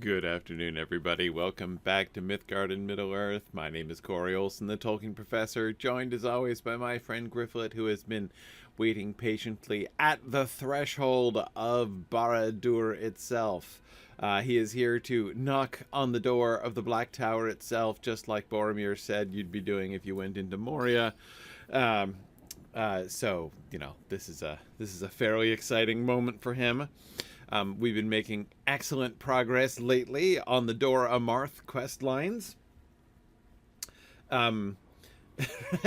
Good afternoon, everybody. Welcome back to Mythgard in Middle-earth. My name is Corey Olsen, the Tolkien Professor, joined as always by my friend Gryfflet, who has been waiting patiently at the threshold of Barad-dûr itself. He is here to knock on the door of the Black Tower itself, just like Boromir said you'd be doing if you went into Moria. So, you know, this is a fairly exciting moment for him. We've been making excellent progress lately on the Dora Amarth quest lines.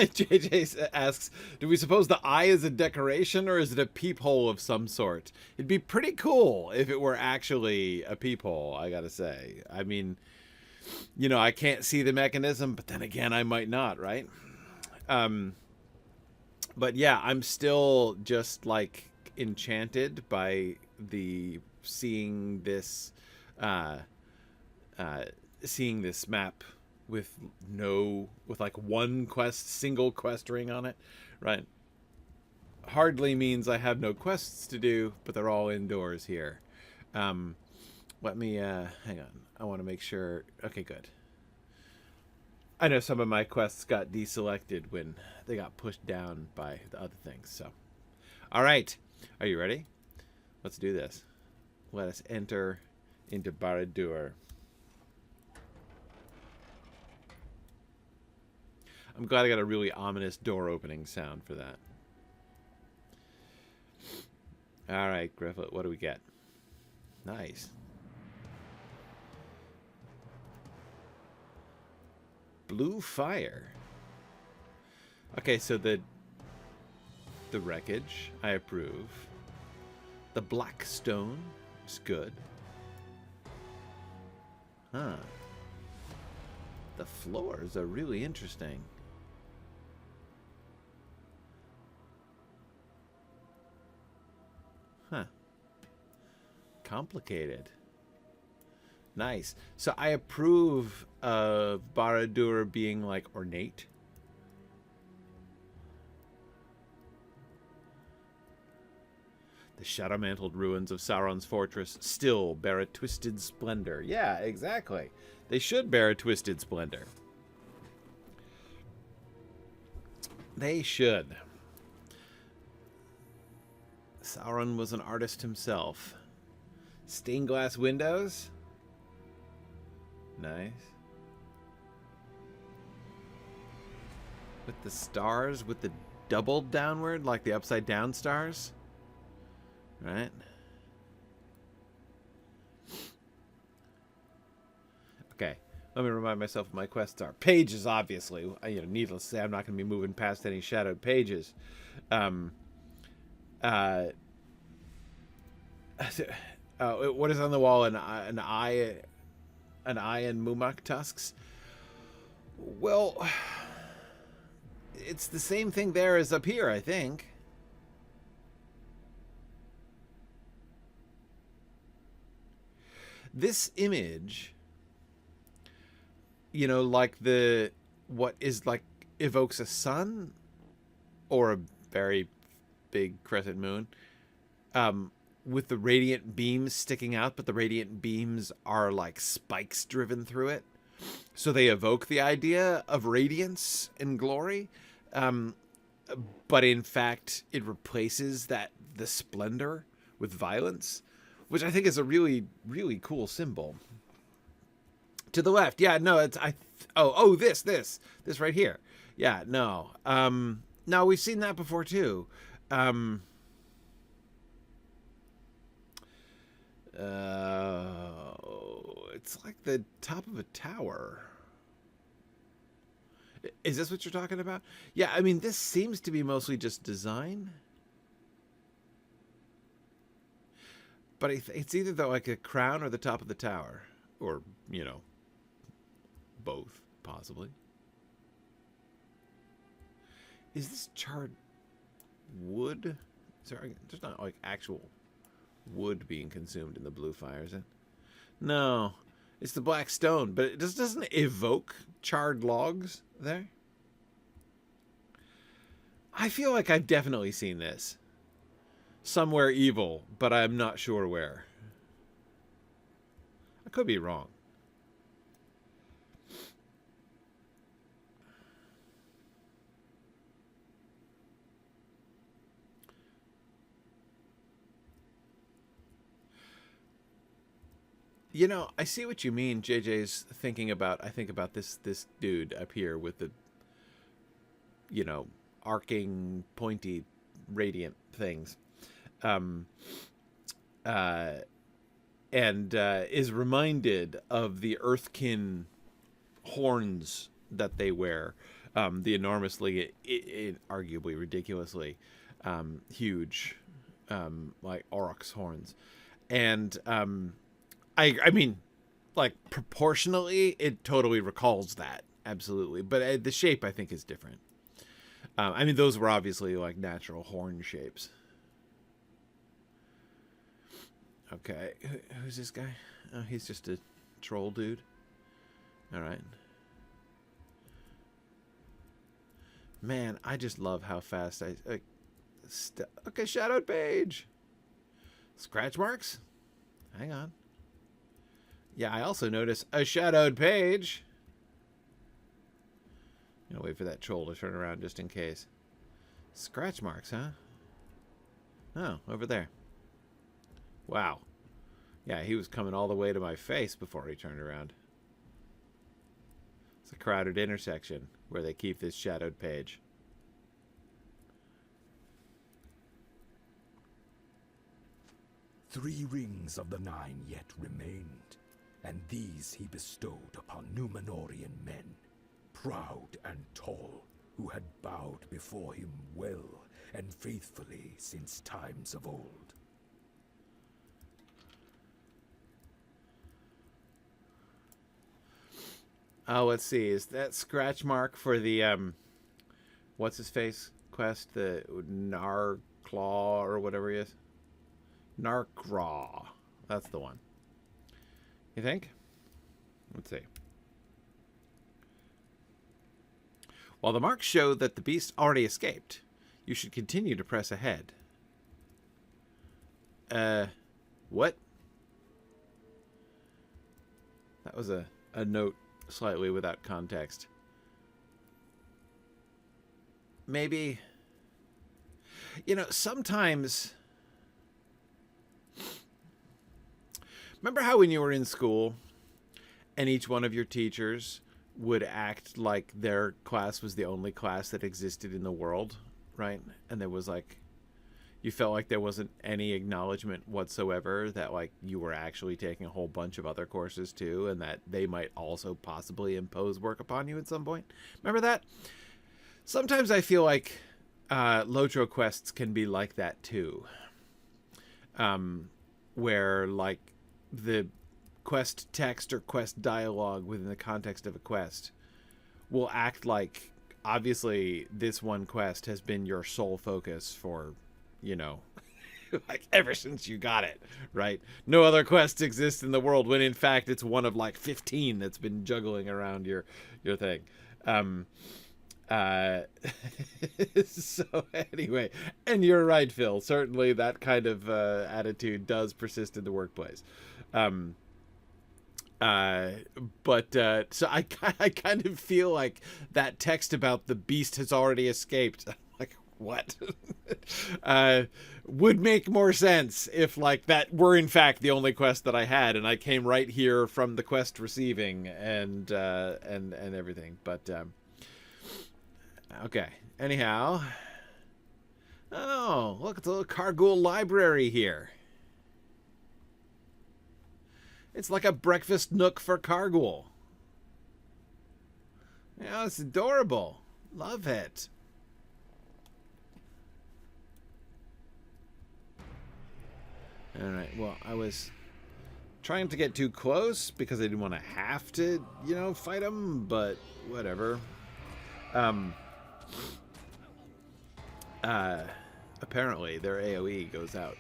JJ asks, do we suppose the eye is a decoration or is it a peephole of some sort? It'd be pretty cool if it were actually a peephole, I gotta say. I mean, you know, I can't see the mechanism, but then again, I might not, right? But yeah, I'm still just like enchanted by the seeing this map with like one single quest ring on it, right? Hardly means I have no quests to do, but they're all indoors here. Let me hang on. I want to make sure. Okay, good. I know some of my quests got deselected when they got pushed down by the other things. So, all right, are you ready? Let's do this. Let us enter into Barad-dûr. I'm glad I got a really ominous door opening sound for that. All right, Gryfflet, what do we get? Nice. Blue fire. Okay, so the wreckage, I approve. The black stone is good. Huh. The floors are really interesting. Huh. Complicated. Nice. So I approve of Barad-dûr being like ornate. The shadow-mantled ruins of Sauron's fortress still bear a twisted splendor. Yeah, exactly. They should bear a twisted splendor. They should. Sauron was an artist himself. Stained glass windows. Nice. With the stars, with the doubled downward, like the upside down stars. Right? Okay. Let me remind myself what my quests are. Pages, obviously. Needless to say, I'm not going to be moving past any shadowed pages. What is on the wall? An eye and Mumak tusks? Well, it's the same thing there as up here, I think. This image, you know, like what is like evokes a sun or a very big crescent moon, with the radiant beams sticking out, but the radiant beams are like spikes driven through it. So they evoke the idea of radiance and glory. But in fact, it replaces the splendor with violence, which I think is a really, really cool symbol. To the left. Yeah, no, this right here. Yeah, no. No, we've seen that before too. It's like the top of a tower. Is this what you're talking about? Yeah, I mean, this seems to be mostly just design. But it's either like a crown or the top of the tower. Or, you know, both, possibly. Is this charred wood? There's not like actual wood being consumed in the blue fire, is it? No. It's the black stone, but it just doesn't evoke charred logs there. I feel like I've definitely seen this. Somewhere evil, but I'm not sure where. could be wrong. You know, I see what you mean. JJ's thinking about. I think about this dude up here with the, you know, arcing, pointy, radiant things, and is reminded of the Earthkin horns that they wear, the enormously, arguably ridiculously huge, like aurochs horns, and I mean, like, proportionally, it totally recalls that, absolutely. But the shape, I think, is different. I mean, those were obviously, like, natural horn shapes. Okay, who's this guy? Oh, he's just a troll dude. All right. Man, I just love how fast okay, shadowed page. Scratch marks? Hang on. Yeah, I also notice a shadowed page. I'm gonna wait for that troll to turn around just in case. Scratch marks, huh? Oh, over there. Wow. Yeah, he was coming all the way to my face before he turned around. It's a crowded intersection where they keep this shadowed page. "3 rings of the 9 yet remained, and these he bestowed upon Númenórean men, proud and tall, who had bowed before him well and faithfully since times of old." Oh, let's see. Is that scratch mark for the what's his face quest? The Narchraw or whatever he is? Narchraw. That's the one. You think? Let's see. While the marks show that the beast already escaped, you should continue to press ahead. What? That was a note slightly without context. Maybe, you know, sometimes, remember how when you were in school and each one of your teachers would act like their class was the only class that existed in the world, right? And there was like, you felt like there wasn't any acknowledgement whatsoever that, like, you were actually taking a whole bunch of other courses too, and that they might also possibly impose work upon you at some point. Remember that? Sometimes I feel like LOTRO quests can be like that too. Where, like, the quest text or quest dialogue within the context of a quest will act like, obviously, this one quest has been your sole focus for, you know, like ever since you got it, right? No other quests exist in the world, when in fact it's one of like 15 that's been juggling around your thing. So anyway, and you're right, Phil. Certainly that kind of attitude does persist in the workplace. So I kind of feel like that text about the beast has already escaped. Like, what? Would make more sense if, like, that were in fact the only quest that I had, and I came right here from the quest receiving and everything. But okay. Anyhow, oh, look, it's a little Cargul library here. It's like a breakfast nook for Cargul. Yeah, it's adorable. Love it. Alright, well, I was trying to get too close because I didn't want to have to, you know, fight them, but whatever. Apparently their AoE goes out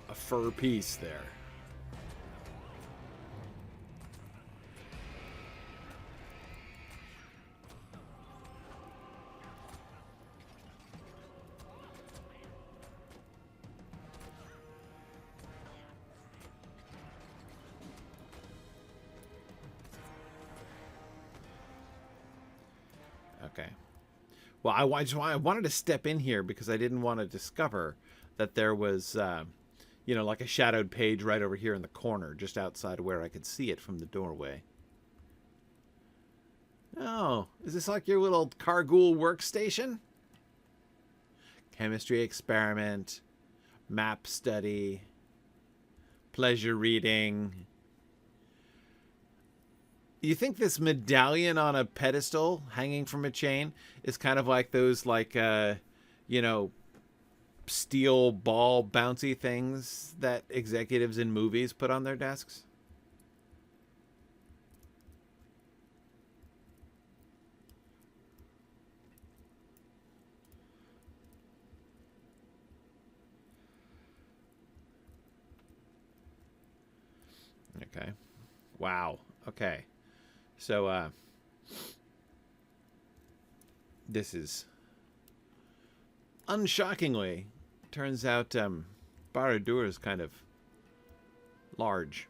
a fur piece there. Okay. Well, I wanted to step in here because I didn't want to discover that there was, you know, like a shadowed page right over here in the corner, just outside where I could see it from the doorway. Oh, is this like your little Carghoul workstation? Chemistry experiment, map study, pleasure reading. You think this medallion on a pedestal hanging from a chain is kind of like those, like, you know, steel ball bouncy things that executives in movies put on their desks? Okay. Wow. Okay. So, this is, unshockingly, turns out, Barad-dûr is kind of large.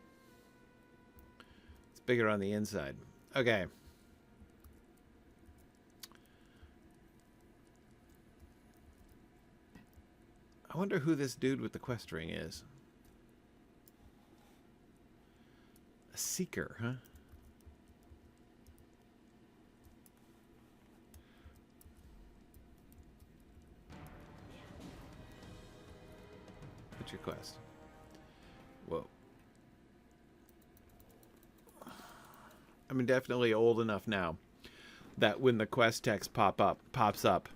It's bigger on the inside. Okay. I wonder who this dude with the quest ring is. A seeker, huh? What's your quest? Whoa. I'm definitely old enough now that when the quest text pops up,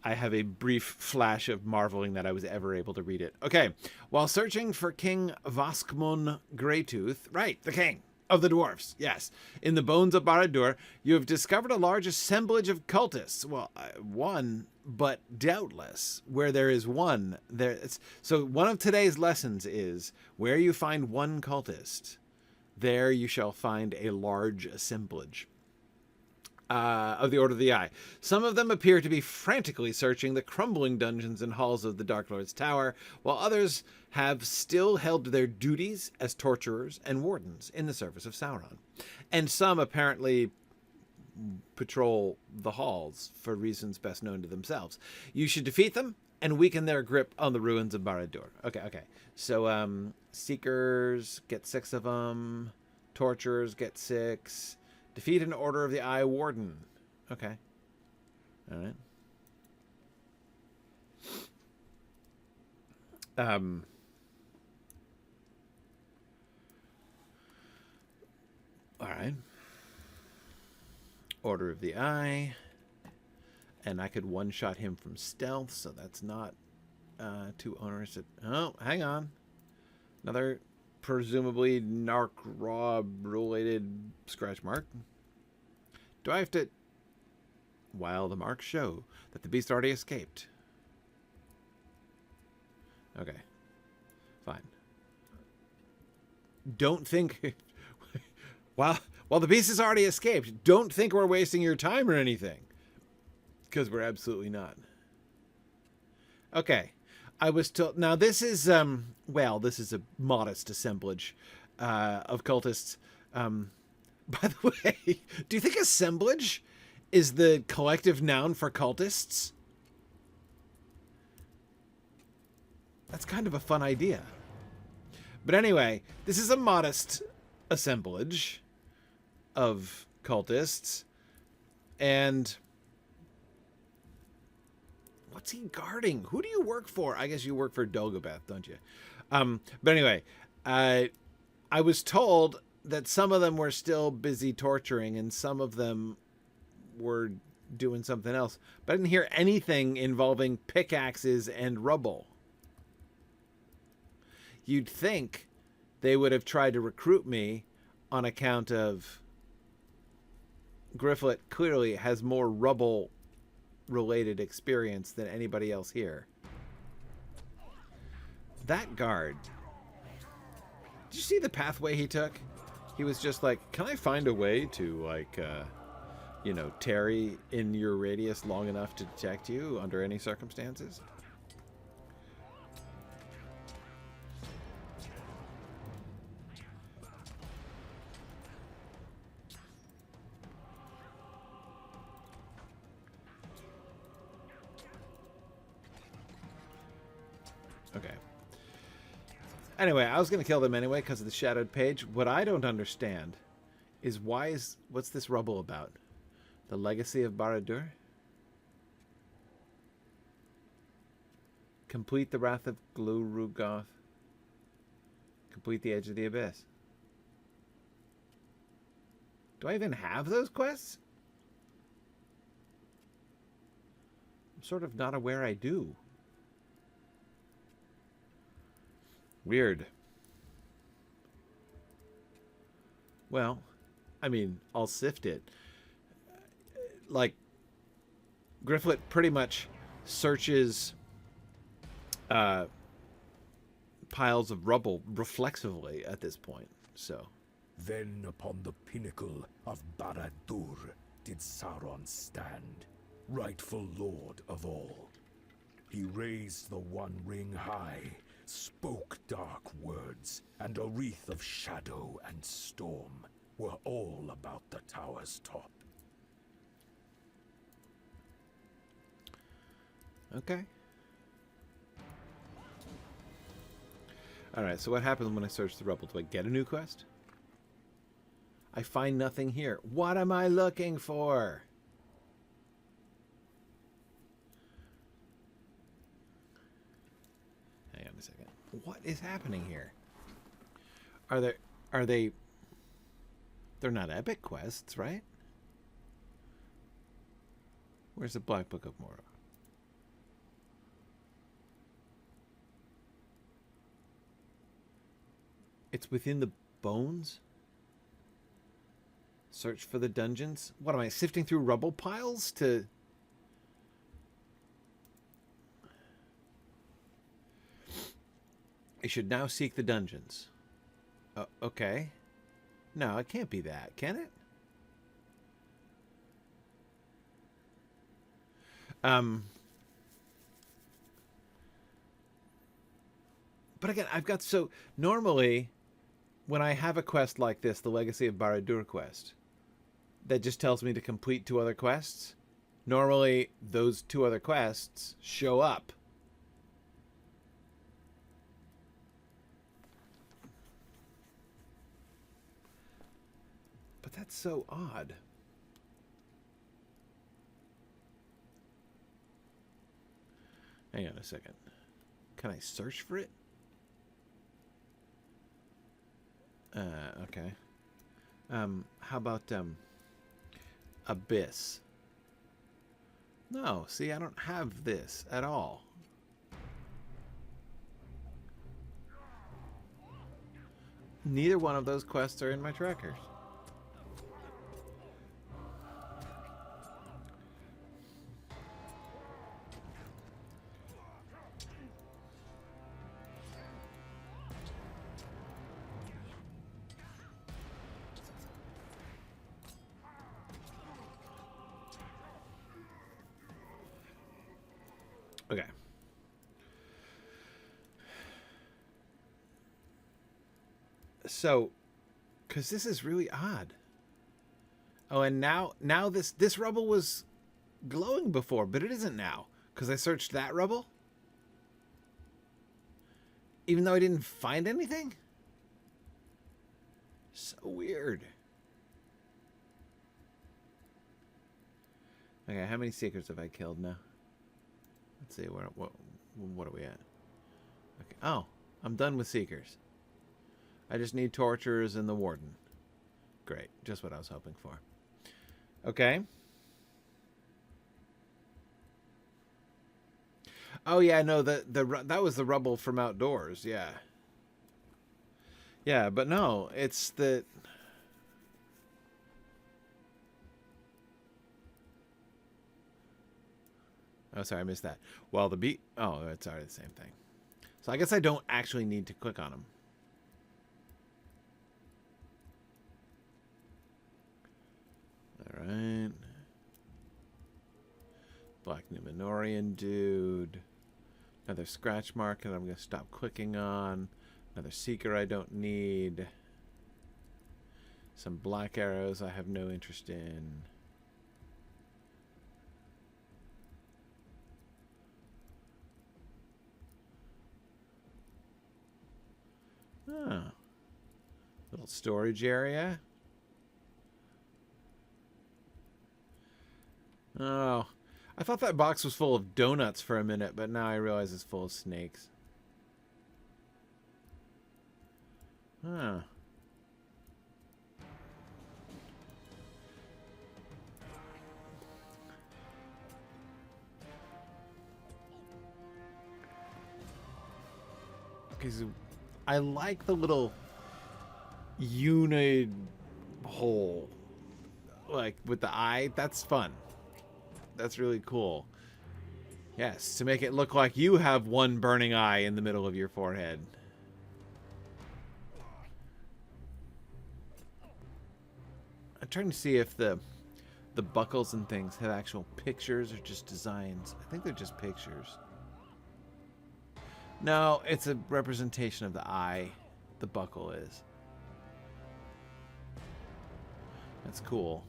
I have a brief flash of marveling that I was ever able to read it. Okay. While searching for King Váskmun Greytooth, right, the king of the dwarfs, yes, in the bones of Barad-dûr, you have discovered a large assemblage of cultists. Well, one, but doubtless. Where there is one, there is. So one of today's lessons is, where you find one cultist, there you shall find a large assemblage. Of the Order of the Eye. Some of them appear to be frantically searching the crumbling dungeons and halls of the Dark Lord's Tower, while others have still held to their duties as torturers and wardens in the service of Sauron. And some apparently patrol the halls for reasons best known to themselves. You should defeat them and weaken their grip on the ruins of Barad-dûr. Okay. So, Seekers, get 6 of them. Torturers, get 6. Defeat an Order of the Eye Warden. Okay. All right. All right. Order of the Eye. And I could one-shot him from stealth, so that's not too onerous. Oh, hang on. Another presumably Narchraw related scratch mark. Do I have to... While the marks show that the beast already escaped. Okay. Fine. Don't think... while the beast has already escaped, don't think we're wasting your time or anything. Because we're absolutely not. Okay. I was told... Now, this is, well, this is a modest assemblage of cultists. By the way, do you think assemblage is the collective noun for cultists? That's kind of a fun idea. But anyway, this is a modest assemblage of cultists. And... what's he guarding? Who do you work for? I guess you work for Dagobeth, don't you? But anyway, I was told that some of them were still busy torturing and some of them were doing something else. But I didn't hear anything involving pickaxes and rubble. You'd think they would have tried to recruit me on account of Gryfflet clearly has more rubble related experience than anybody else here. That guard. Did you see the pathway he took? He was just like, can I find a way to, like, you know, tarry in your radius long enough to detect you under any circumstances? Anyway, I was going to kill them anyway because of the shadowed page. What I don't understand is what's this rubble about? The legacy of Barad-dûr? Complete the Wrath of Lûghash. Complete the Edge of the Abyss. Do I even have those quests? I'm sort of not aware I do. Weird. Well, I mean, I'll sift it. Like, Gryfflet pretty much searches piles of rubble reflexively at this point, so. Then upon the pinnacle of Barad-dûr did Sauron stand, rightful lord of all. He raised the One Ring high, spoke dark words, and a wreath of shadow and storm were all about the tower's top. Okay. Alright, so what happens when I search the rubble? Do I get a new quest? I find nothing here. What am I looking for? Hang on a second. What is happening here? Are they they're not epic quests, right? Where's the Black Book of Mordor? It's within the bones? Search for the dungeons? What am I, sifting through rubble piles to... I should now seek the dungeons. Okay. No, it can't be that, can it? But again, I've got so... Normally, when I have a quest like this, the Legacy of Barad-dûr quest, that just tells me to complete 2 other quests, normally those 2 other quests show up. But that's so odd. Hang on a second. Can I search for it? Okay. How about, Abyss? No, see, I don't have this at all. Neither one of those quests are in my trackers. Okay. So, because this is really odd. Oh, and now this rubble was glowing before, but it isn't now because I searched that rubble, even though I didn't find anything. So weird. Okay, how many seekers have I killed now? Let's see, what are we at? Okay. Oh, I'm done with seekers. I just need torturers and the warden. Great, just what I was hoping for. Okay. Oh yeah, no, that was the rubble from outdoors. Yeah. Yeah, but no, it's the... Oh, sorry, I missed that. Well, the beat... Oh, it's already the same thing. So I guess I don't actually need to click on them. All right. Black Númenórean dude. Another scratch mark that I'm going to stop clicking on. Another seeker I don't need. Some black arrows I have no interest in. Huh. Little storage area. Oh, I thought that box was full of donuts for a minute, but now I realize it's full of snakes. Huh. Because I like the little unit hole, like with the eye. That's fun. That's really cool. Yes, to make it look like you have one burning eye in the middle of your forehead. I'm trying to see if the buckles and things have actual pictures or just designs. I think they're just pictures. No, it's a representation of the eye. The buckle is. That's cool.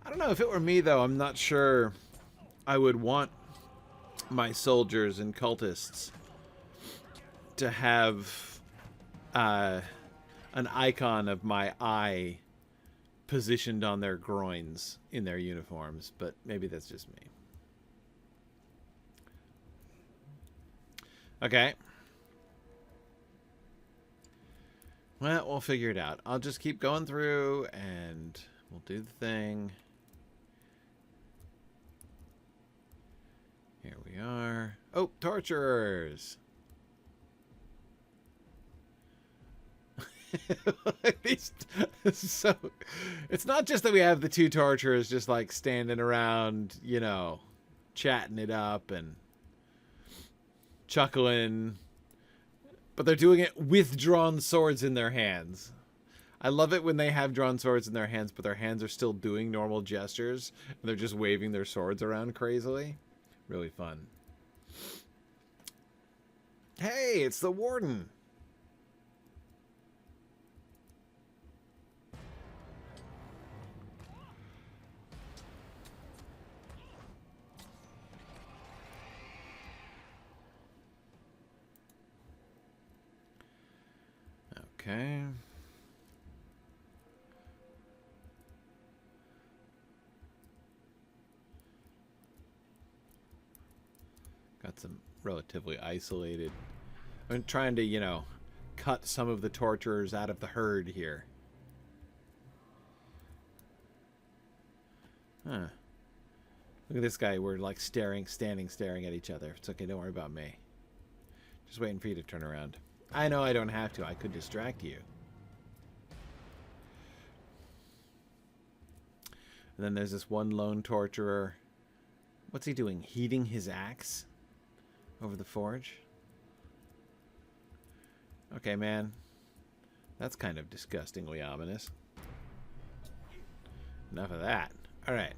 I don't know, if it were me, though, I'm not sure I would want my soldiers and cultists to have an icon of my eye positioned on their groins in their uniforms, but maybe that's just me. Okay. Well, we'll figure it out. I'll just keep going through and we'll do the thing. Here we are. Oh, torturers. So it's not just that we have the two torturers just like standing around, you know, chatting it up and chuckling, but they're doing it with drawn swords in their hands. I love it when they have drawn swords in their hands, but their hands are still doing normal gestures and they're just waving their swords around crazily. Really fun. Hey, it's the warden. Okay. Got some relatively isolated. I'm trying to, you know, cut some of the torturers out of the herd here. Huh. Look at this guy. We're like staring at each other. It's okay. Don't worry about me. Just waiting for you to turn around. I know I don't have to. I could distract you. And then there's this one lone torturer. What's he doing? Heating his axe over the forge? Okay, man. That's kind of disgustingly ominous. Enough of that. Alright.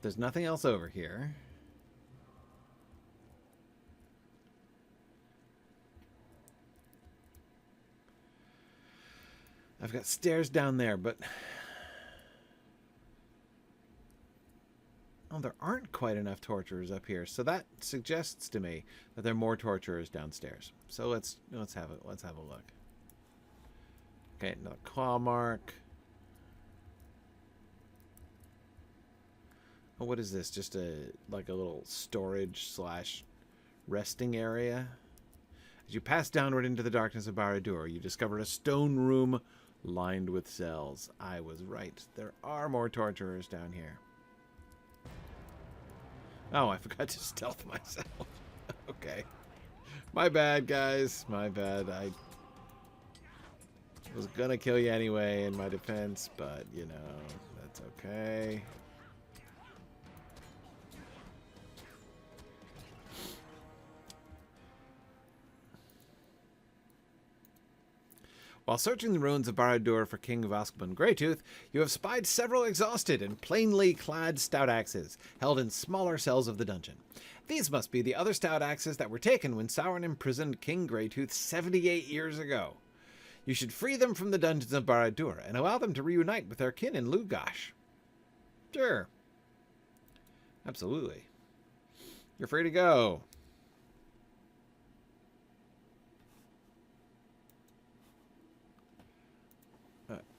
There's nothing else over here. I've got stairs down there, but... oh, there aren't quite enough torturers up here, so that suggests to me that there are more torturers downstairs. So let's have a look. Okay, another claw mark. Oh, what is this? Just like a little storage / resting area. As you pass downward into the darkness of Barad-dûr, you discover a stone room lined with cells. I was right. There are more torturers down here. Oh, I forgot to stealth myself. Okay. My bad, guys. My bad. I was gonna kill you anyway in my defense, but, you know, that's okay. While searching the ruins of Barad-dûr for King Váskmun Greytooth, you have spied several exhausted and plainly clad Stout-axes, held in smaller cells of the dungeon. These must be the other Stout-axes that were taken when Sauron imprisoned King Greytooth 78 years ago. You should free them from the dungeons of Barad-dûr and allow them to reunite with their kin in Lûghash. Sure. Absolutely. You're free to go.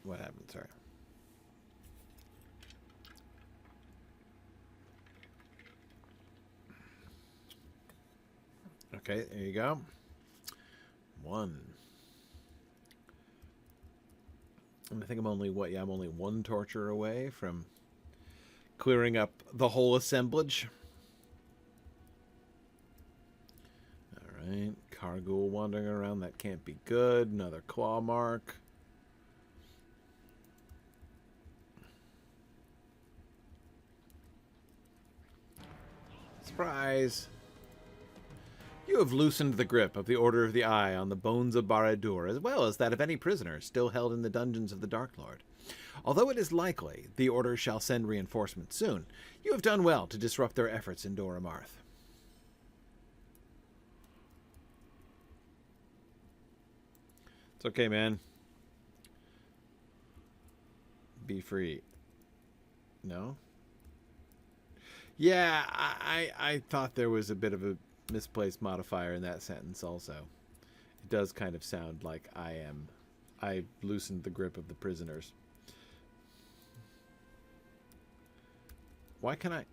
What happened? Sorry. Okay, there you go. 1. And I think I'm only, what, yeah, I'm only 1 torture away from clearing up the whole assemblage. Alright, Carghoul wandering around, that can't be good. Another claw mark. Surprise! You have loosened the grip of the Order of the Eye on the bones of Barad-dûr, as well as that of any prisoner still held in the dungeons of the Dark Lord. Although it is likely the Order shall send reinforcements soon, you have done well to disrupt their efforts in Dor Ammarth. It's okay, man. Be free. No? Yeah, I thought there was a bit of a misplaced modifier in that sentence also. It does kind of sound like I loosened the grip of the prisoners. Why can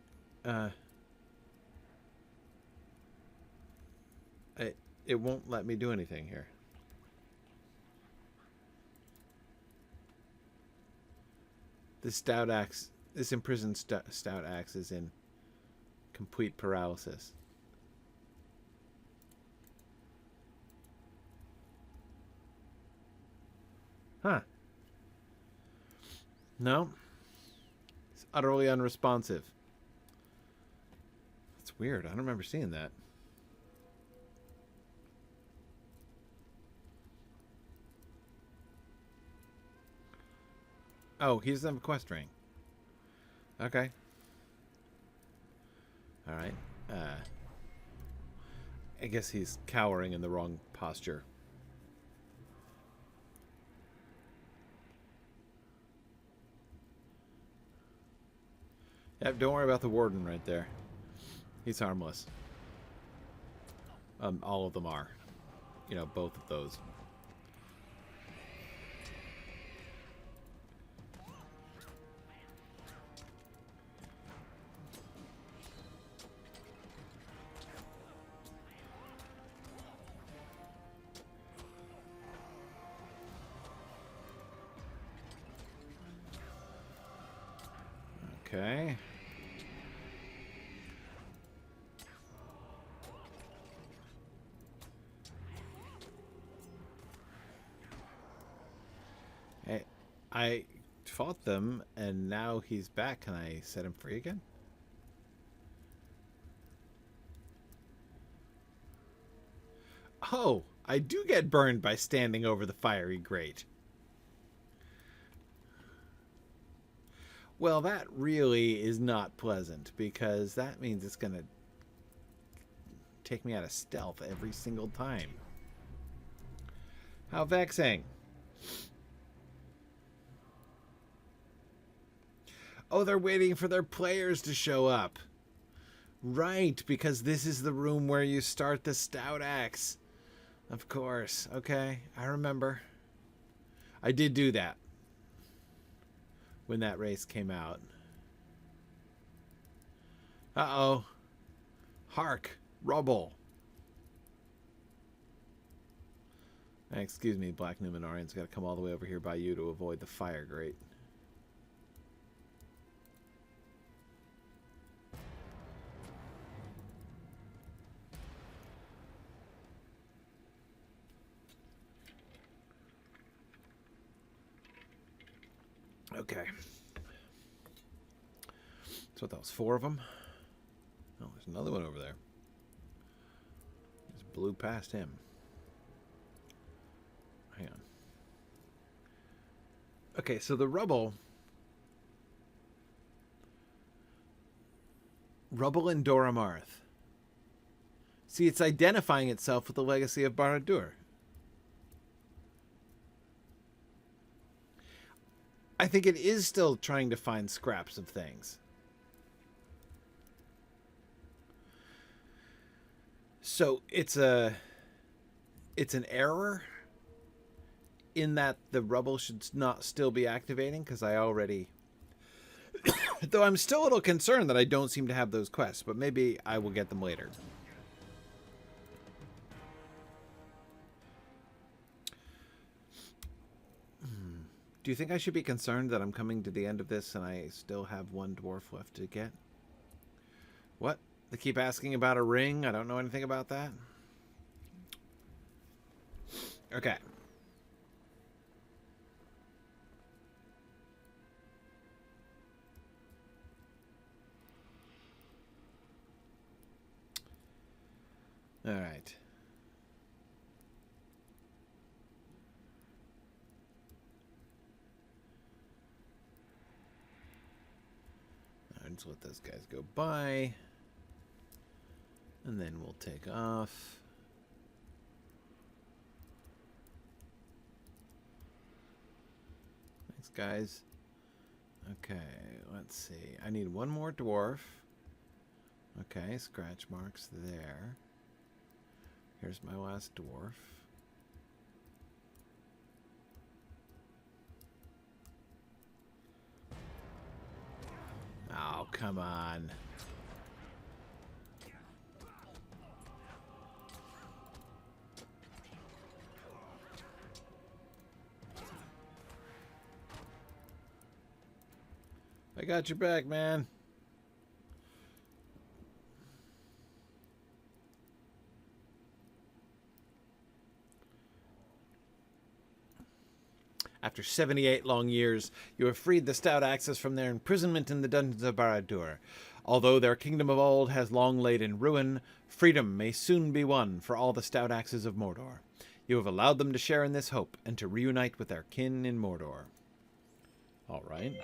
it won't let me do anything here. This Stout-axe, this imprisoned Stout-axe is in complete paralysis. Huh. No. It's utterly unresponsive. That's weird. I don't remember seeing that. Oh, he doesn't have a quest ring. Okay. Alright. I guess he's cowering in the wrong posture. Yep, don't worry about the warden right there. He's harmless. All of them are. You know, both of those. Okay. Hey, I fought them, and now he's back. Can I set him free again? Oh, I do get burned by standing over the fiery grate. Well, that really is not pleasant, because that means it's going to take me out of stealth every single time. How vexing. Oh, they're waiting for their players to show up. Right, because this is the room where you start the Stout-axe. Of course. Okay, I remember. I did do that when that race came out. Uh-oh. Hark. Rubble. Excuse me, Black Numenorian's got to come all the way over here by you to avoid the fire grate. Okay. So that was 4 of them. Oh, there's another one over there. Just blew past him. Hang on. Okay, so the rubble in Dor Ammarth. See, it's identifying itself with the legacy of Barad-dûr. I think it is still trying to find scraps of things. So it's an error in that the rubble should not still be activating, because I already... Though I'm still a little concerned that I don't seem to have those quests, but maybe I will get them later. Do you think I should be concerned that I'm coming to the end of this and I still have one dwarf left to get? What? They keep asking about a ring? I don't know anything about that. Okay. All right. Just let those guys go by. And then we'll take off. Thanks, guys. Okay, let's see. I need one more dwarf. Okay, scratch marks there. Here's my last dwarf. Oh, come on. I got your back, man. After 78 long years, you have freed the Stout-axes from their imprisonment in the dungeons of Barad-dûr. Although their kingdom of old has long laid in ruin, freedom may soon be won for all the Stout-axes of Mordor. You have allowed them to share in this hope and to reunite with their kin in Mordor. All right.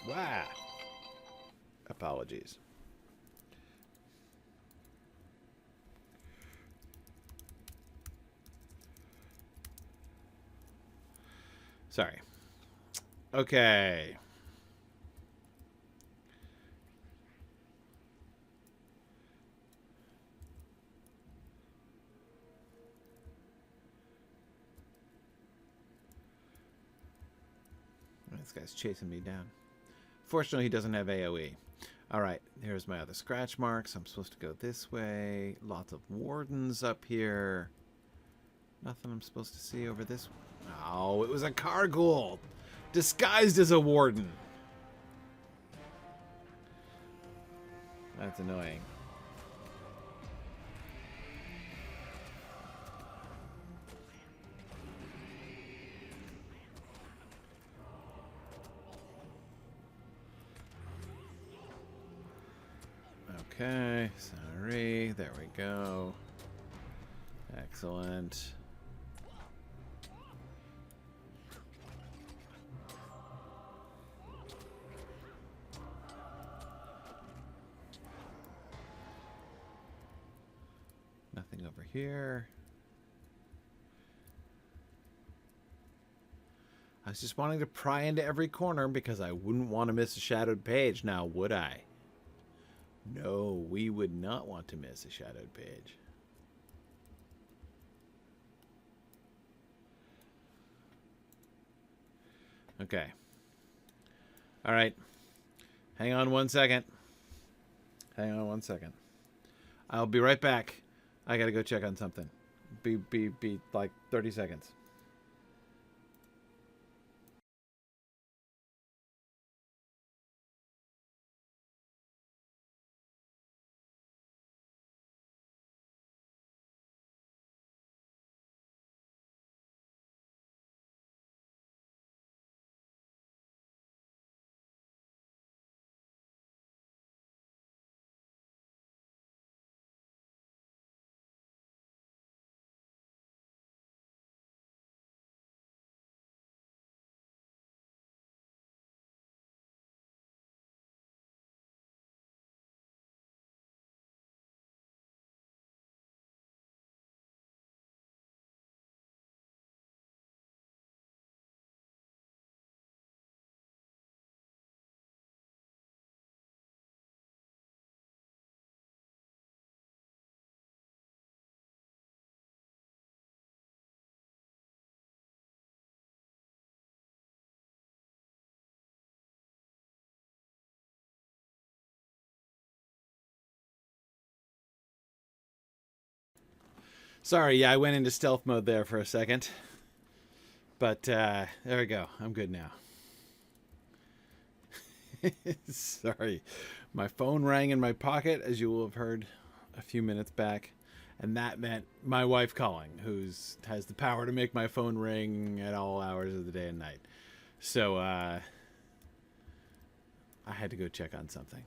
Wow. Apologies. Sorry. Okay. This guy's chasing me down. Fortunately, he doesn't have AoE. Alright, here's my other scratch marks. I'm supposed to go this way. Lots of wardens up here. Nothing I'm supposed to see over this way. Oh, it was a Carghoul! Disguised as a warden! That's annoying. Okay, sorry. There we go. Excellent. Nothing over here. I was just wanting to pry into every corner because I wouldn't want to miss a shadowed page now, would I? No, we would not want to miss a shadowed page. Okay. All right. Hang on 1 second. Hang on 1 second. I'll be right back. I gotta go check on something. Be like 30 seconds. Sorry, yeah, I went into stealth mode there for a second. But there we go. I'm good now. Sorry. My phone rang in my pocket, as you will have heard a few minutes back. And that meant my wife calling, who has the power to make my phone ring at all hours of the day and night. So I had to go check on something.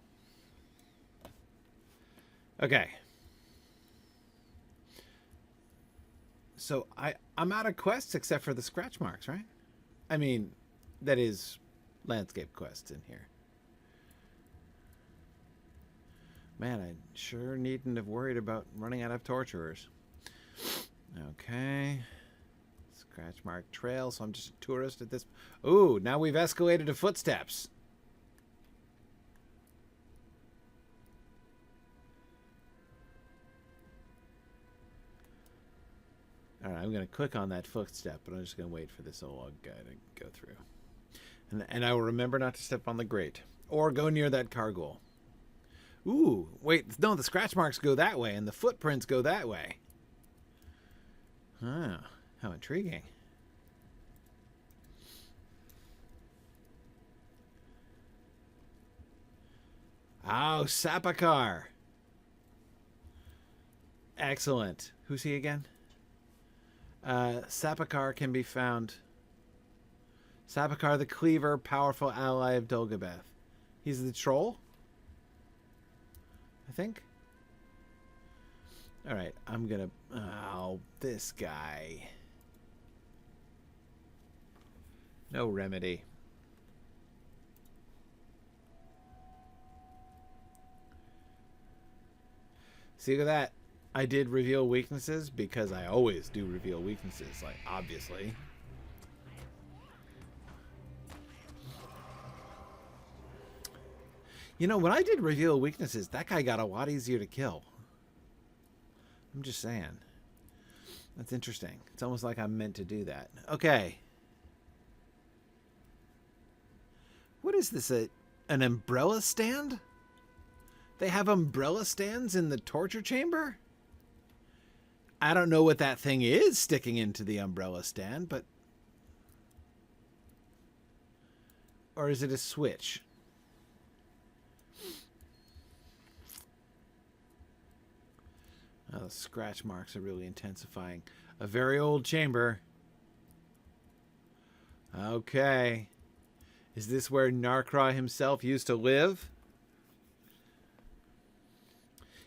Okay. So I'm out of quests except for the scratch marks, right? I mean, that is landscape quests in here. Man, I sure needn't have worried about running out of torturers. Okay. Scratch mark trail, so I'm just a tourist at this. Ooh, now we've escalated to footsteps. All right, I'm going to click on that footstep, but I'm just going to wait for this old guy to go through. And I will remember not to step on the grate or go near that cargool. Ooh, wait, no, the scratch marks go that way and the footprints go that way. Ah, how intriguing. Oh, Sapakár. Excellent. Who's he again? Sapakár can be found. Sapakár the Cleaver, powerful ally of Dûghash. He's the troll? I think. All right, I'm gonna. Oh, this guy. No remedy. See, look at that. I did reveal weaknesses because I always do reveal weaknesses, like, obviously. You know, when I did reveal weaknesses, that guy got a lot easier to kill. I'm just saying. That's interesting. It's almost like I'm meant to do that. Okay. What is this? An umbrella stand? They have umbrella stands in the torture chamber? I don't know what that thing is sticking into the umbrella stand, but... Or is it a switch? Oh, the scratch marks are really intensifying. A very old chamber. Okay. Is this where Narchraw himself used to live?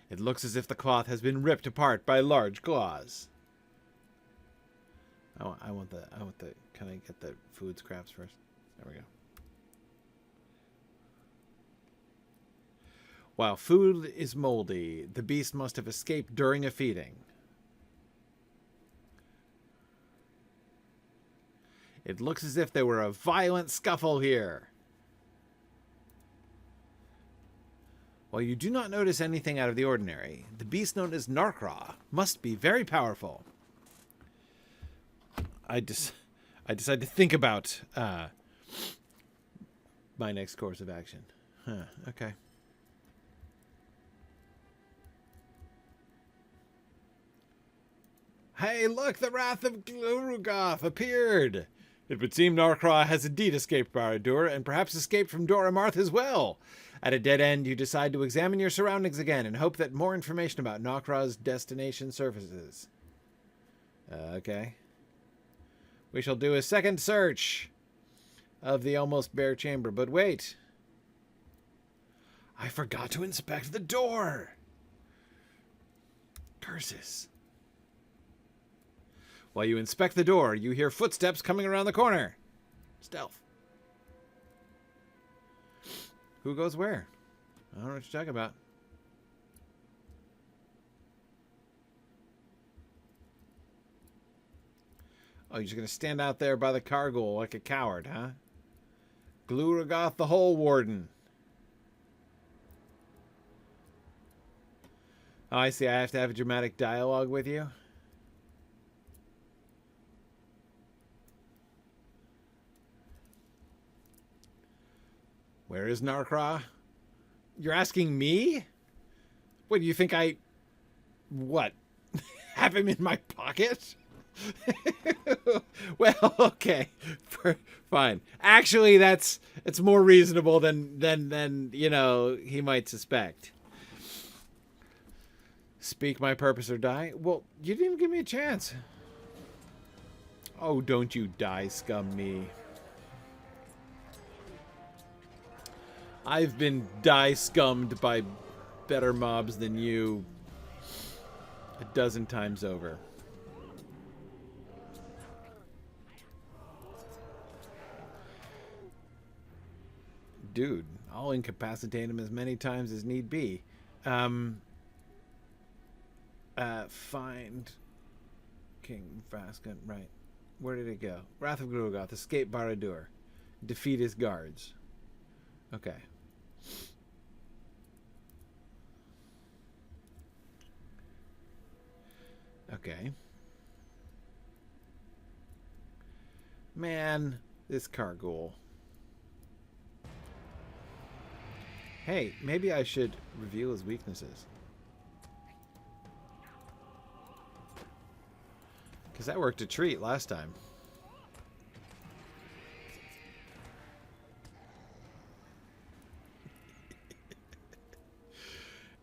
It looks as if the cloth has been ripped apart by large claws. I want the, can I get the food scraps first? There we go. While food is moldy, the beast must have escaped during a feeding. It looks as if there were a violent scuffle here. While you do not notice anything out of the ordinary, the beast known as Narchraw must be very powerful. I decided to think about my next course of action. Huh, okay. Hey, look, the Wrath of Lûghash appeared. It would seem Narchraw has indeed escaped Barad-dûr, and perhaps escaped from Dor-Amarth as well. At a dead end, you decide to examine your surroundings again and hope that more information about Narchraw's destination surfaces. Okay. We shall do a second search of the almost bare chamber, but wait. I forgot to inspect the door. Curses. While you inspect the door, you hear footsteps coming around the corner. Stealth. Who goes where? I don't know what you're talking about. Oh, you're just going to stand out there by the cargool like a coward, huh? Lûghash the Hole Warden. Oh, I see. I have to have a dramatic dialogue with you. Where is Narchraw? You're asking me? What, do you think I... What? have him in my pocket? Well, okay, fine. Actually, it's more reasonable than you know he might suspect. Speak my purpose or die. Well, you didn't even give me a chance. Oh, don't you die, scum me. I've been die scummed by better mobs than you a dozen times over. Dude, I'll incapacitate him as many times as need be. Find King Váskmun. Right. Where did it go? Wrath of Lûghash. Escape Barad-dûr. Defeat his guards. Okay. Okay. Man, this Carghoul. Hey, maybe I should reveal his weaknesses. Because that worked a treat last time.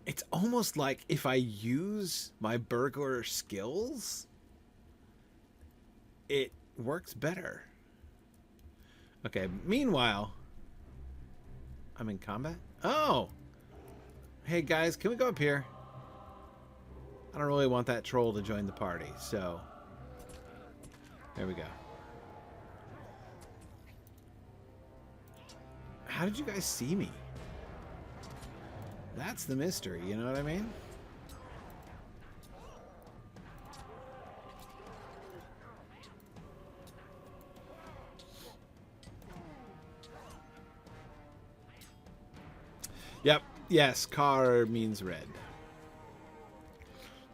It's almost like if I use my burglar skills, it works better. Okay, meanwhile, I'm in combat? Oh! Hey guys, can we go up here? I don't really want that troll to join the party, so... There we go. How did you guys see me? That's the mystery, you know what I mean? Yep. Yes, car means red.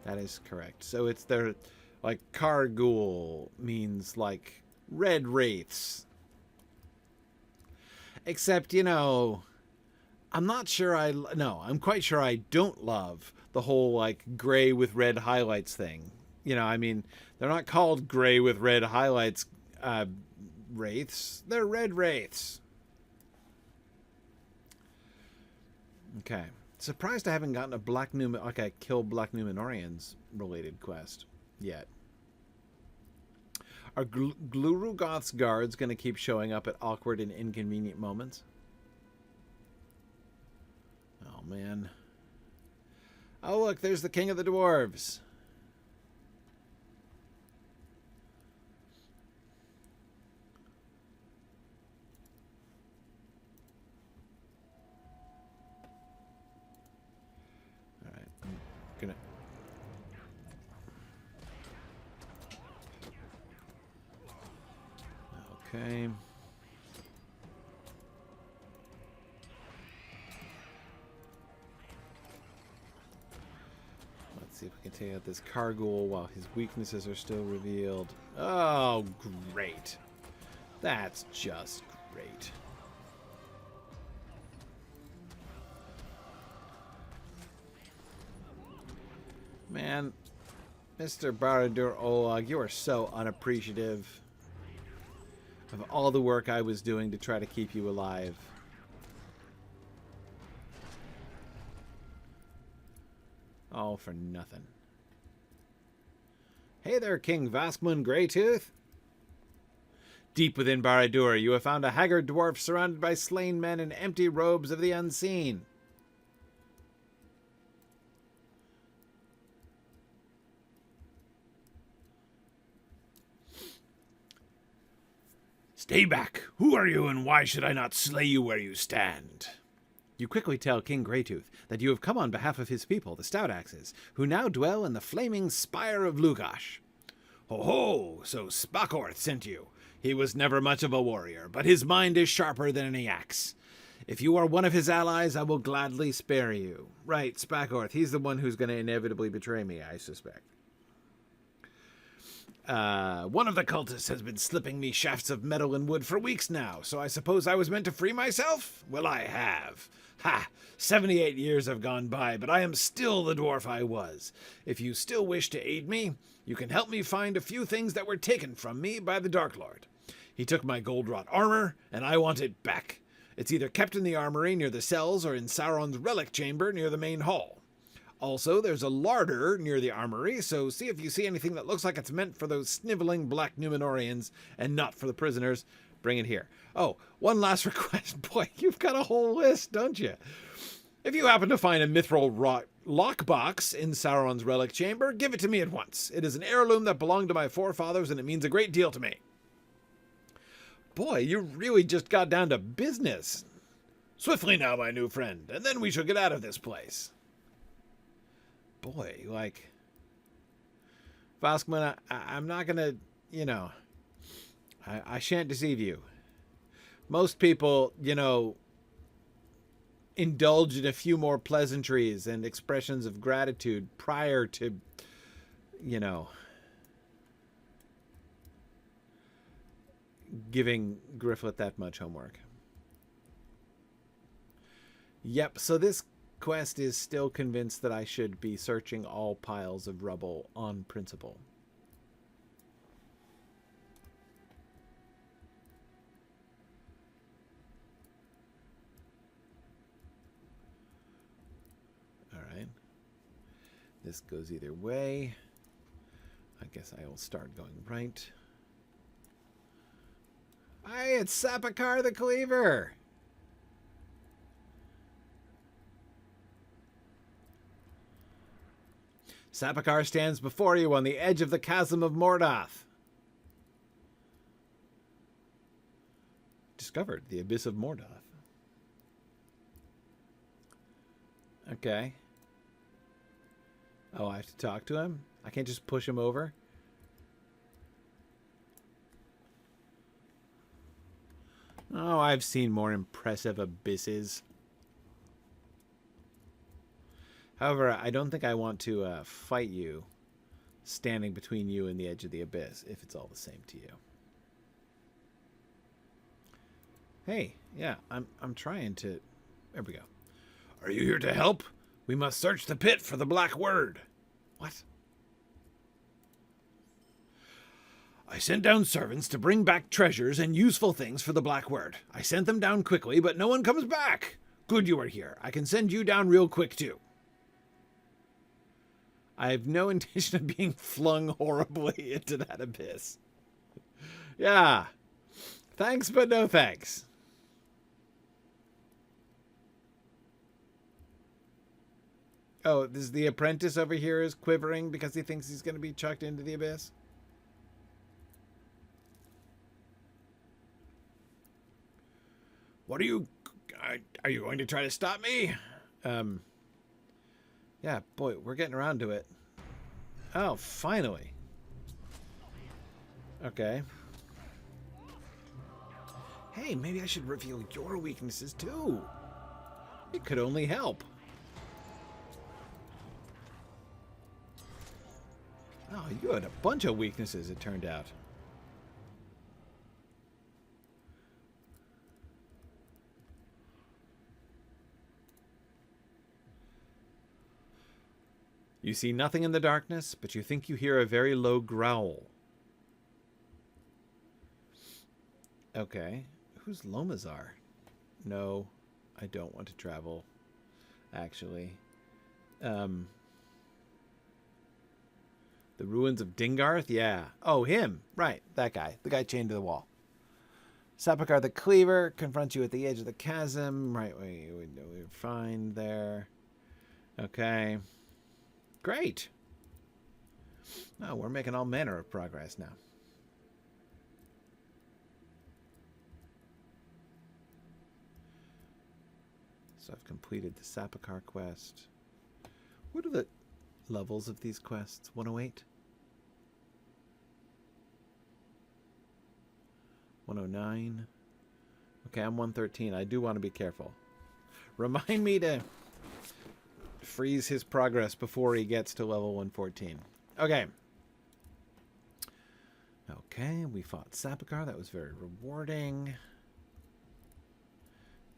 That is correct. So it's their, like, Carghoul means, like, red wraiths. Except, you know, I'm not sure I'm quite sure I don't love the whole, like, gray with red highlights thing. You know, I mean, they're not called gray with red highlights wraiths. They're red wraiths. Okay. Surprised I haven't gotten a kill Black Númenóreans related quest yet. Are Gluruggoth's guards going to keep showing up at awkward and inconvenient moments? Oh, man. Oh, look, there's the king of the dwarves. All right, I'm gonna... Okay. Let's see if we can take out this Carghoul while his weaknesses are still revealed. Oh, great. That's just great. Man, Mr. Barad-dûr Olog, you are so unappreciative of all the work I was doing to try to keep you alive. All for nothing. Hey there, King Váskmun Greytooth. Deep within Barad-dûr, you have found a haggard dwarf surrounded by slain men in empty robes of the unseen. Stay back! Who are you, and why should I not slay you where you stand? You quickly tell King Greytooth that you have come on behalf of his people, the Stout-axes, who now dwell in the flaming spire of Lûghash. Ho ho! So Spakorth sent you. He was never much of a warrior, but his mind is sharper than any axe. If you are one of his allies, I will gladly spare you. Right, Spakorth, he's the one who's going to inevitably betray me, I suspect. One of the cultists has been slipping me shafts of metal and wood for weeks now, so I suppose I was meant to free myself? Well, I have. Ha! 78 years have gone by, but I am still the dwarf I was. If you still wish to aid me, you can help me find a few things that were taken from me by the Dark Lord. He took my gold-wrought armor, and I want it back. It's either kept in the armory near the cells or in Sauron's relic chamber near the main hall. Also, there's a larder near the armory, so see if you see anything that looks like it's meant for those sniveling black Númenóreans and not for the prisoners. Bring it here. Oh, one last request. Boy, you've got a whole list, don't you? If you happen to find a mithril lockbox in Sauron's relic chamber, give it to me at once. It is an heirloom that belonged to my forefathers, and it means a great deal to me. Boy, you really just got down to business. Swiftly now, my new friend, and then we shall get out of this place. Boy, like, Váskmun, I'm not gonna, you know, I shan't deceive you. Most people, you know, indulge in a few more pleasantries and expressions of gratitude prior to, you know, giving Gryfflet that much homework. Yep, so this quest is still convinced that I should be searching all piles of rubble on principle. Alright. This goes either way. I guess I will start going right. Hey, it's Sapakár the Cleaver! Sapakár stands before you on the edge of the chasm of Mordoth. Discovered the abyss of Mordoth. Okay. Oh, I have to talk to him? I can't just push him over? Oh, I've seen more impressive abysses. However, I don't think I want to fight you standing between you and the edge of the abyss, if it's all the same to you. Hey, yeah, I'm trying to... There we go. Are you here to help? We must search the pit for the Black Word. What? I sent down servants to bring back treasures and useful things for the Black Word. I sent them down quickly, but no one comes back. Good you are here. I can send you down real quick, too. I have no intention of being flung horribly into that abyss. Yeah. Thanks, but no thanks. Oh, this the apprentice over here is quivering because he thinks he's going to be chucked into the abyss? What are you going to try to stop me? Yeah, boy, we're getting around to it. Oh, finally. Okay. Hey, maybe I should reveal your weaknesses too. It could only help. Oh, you had a bunch of weaknesses, it turned out. You see nothing in the darkness, but you think you hear a very low growl. Okay. Who's Lomazar? No, I don't want to travel, actually. The ruins of Dingarth? Yeah. Oh, him. Right, that guy. The guy chained to the wall. Sapakár the Cleaver confronts you at the edge of the chasm. Right, we're fine there. Okay. Great. Oh, we're making all manner of progress now. So I've completed the Sapakár quest. What are the levels of these quests? 108? 109? Okay, I'm 113. I do want to be careful. Remind me to freeze his progress before he gets to level 114. Okay. Okay, we fought Sapakár. That was very rewarding.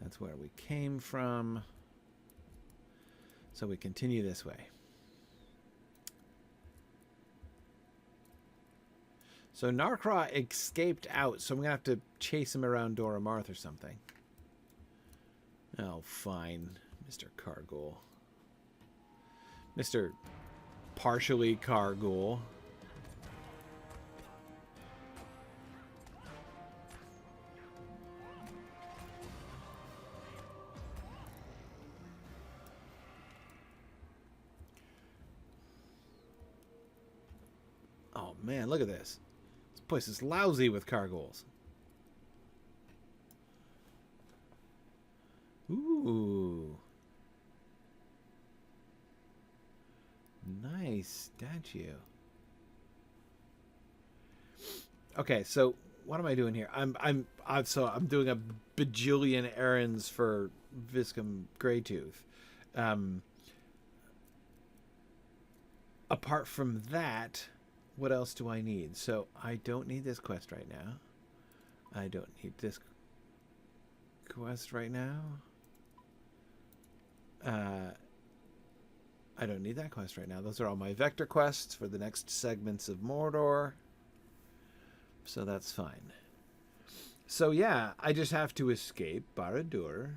That's where we came from. So we continue this way. So Narchraw escaped out, so I'm going to have to chase him around Dora Marth or something. Oh, fine, Mr. Cargul. Mr. Partially Cargul. Oh, man, look at this. This place is lousy with Carguls. Ooh. Nice statue. Okay, so what am I doing here? I'm doing a bajillion errands for Viscum Greytooth. Apart from that, what else do I need? So I don't need this quest right now. I don't need this quest right now. I don't need that quest right now. Those are all my vector quests for the next segments of Mordor. So that's fine. So yeah, I just have to escape Barad-dûr,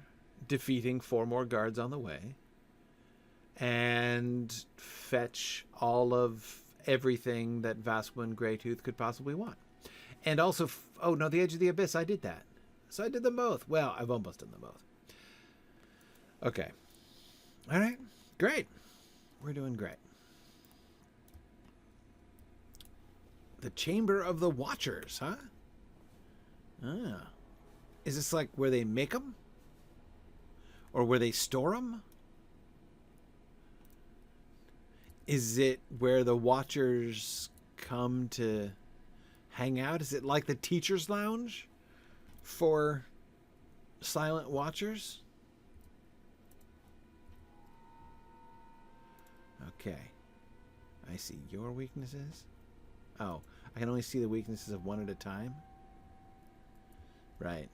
defeating 4 more guards on the way, and fetch all of everything that Váskmun Greytooth could possibly want. And also, oh no, the Edge of the Abyss, I did that. So I did them both. Well, I've almost done them both. Okay. All right. Great. We're doing great. The Chamber of the Watchers, huh? Ah. Is this like where they make them? Or where they store them? Is it where the Watchers come to hang out? Is it like the Teacher's Lounge for Silent Watchers? Okay. I see your weaknesses. Oh, I can only see the weaknesses of one at a time? Right.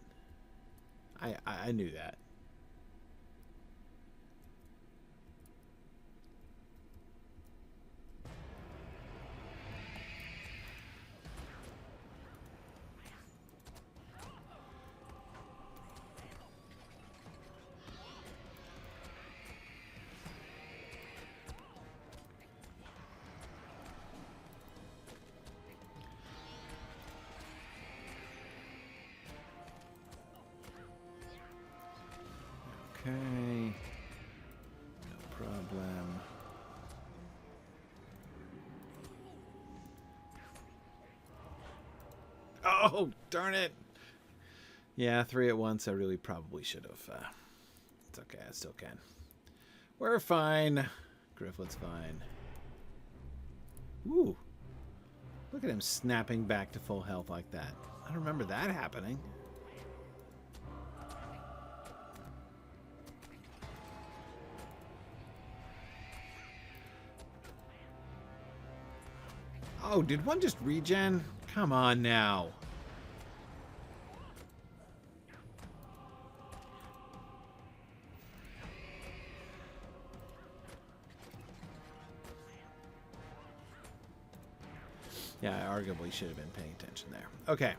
I knew that. Okay. No problem. Oh, darn it. Yeah, 3 at once. I really probably should have. It's okay. I still can. We're fine. Gryfflet's fine. Ooh. Look at him snapping back to full health like that. I don't remember that happening. Oh, did one just regen? Come on now. Yeah, I arguably should have been paying attention there. Okay.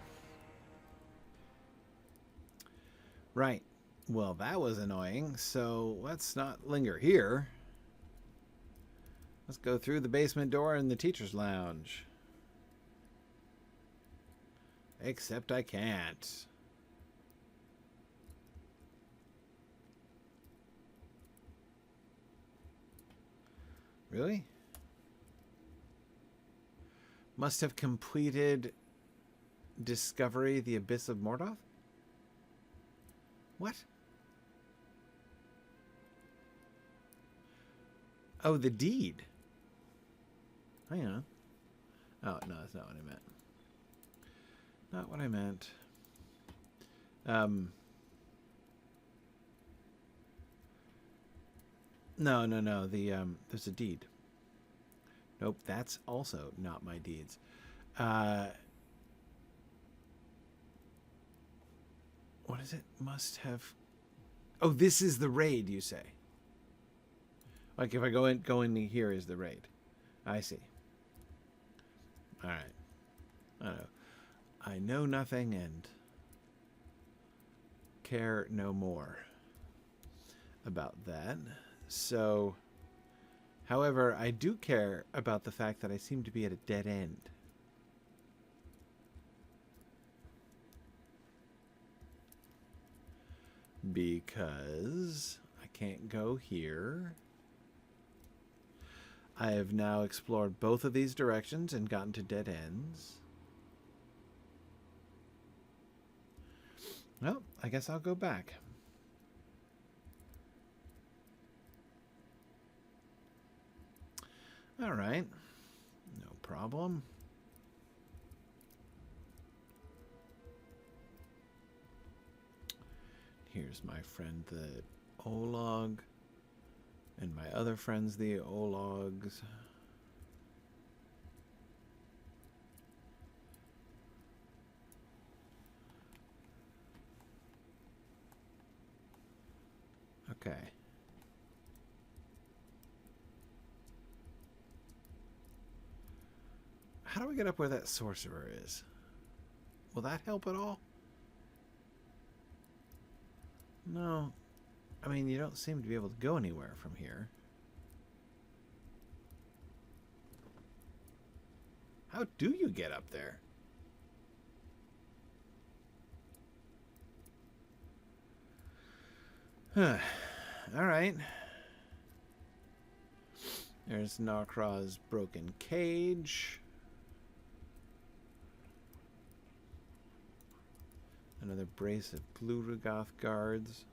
Right. Well, that was annoying, so let's not linger here. Let's go through the basement door in the teacher's lounge. Except I can't. Really? Must have completed Discovery the Abyss of Mordor? What? Oh, the deed. Hang on. Oh, no, that's not what I meant. Not what I meant. No. There's a deed. Nope, that's also not my deeds. What is it? Must have... Oh, this is the raid, you say? Like, if I go in here is the raid. I see. Alright. I know. I know nothing and care no more about that. So, however, I do care about the fact that I seem to be at a dead end. Because I can't go here. I have now explored both of these directions and gotten to dead ends. Well, I guess I'll go back. All right. No problem. Here's my friend the Olog. And my other friends the Ologs. Okay. How do we get up where that sorcerer is? Will that help at all? No. I mean, you don't seem to be able to go anywhere from here. How do you get up there? All right. There's Narchraw's broken cage. Another brace of Lûghash guards.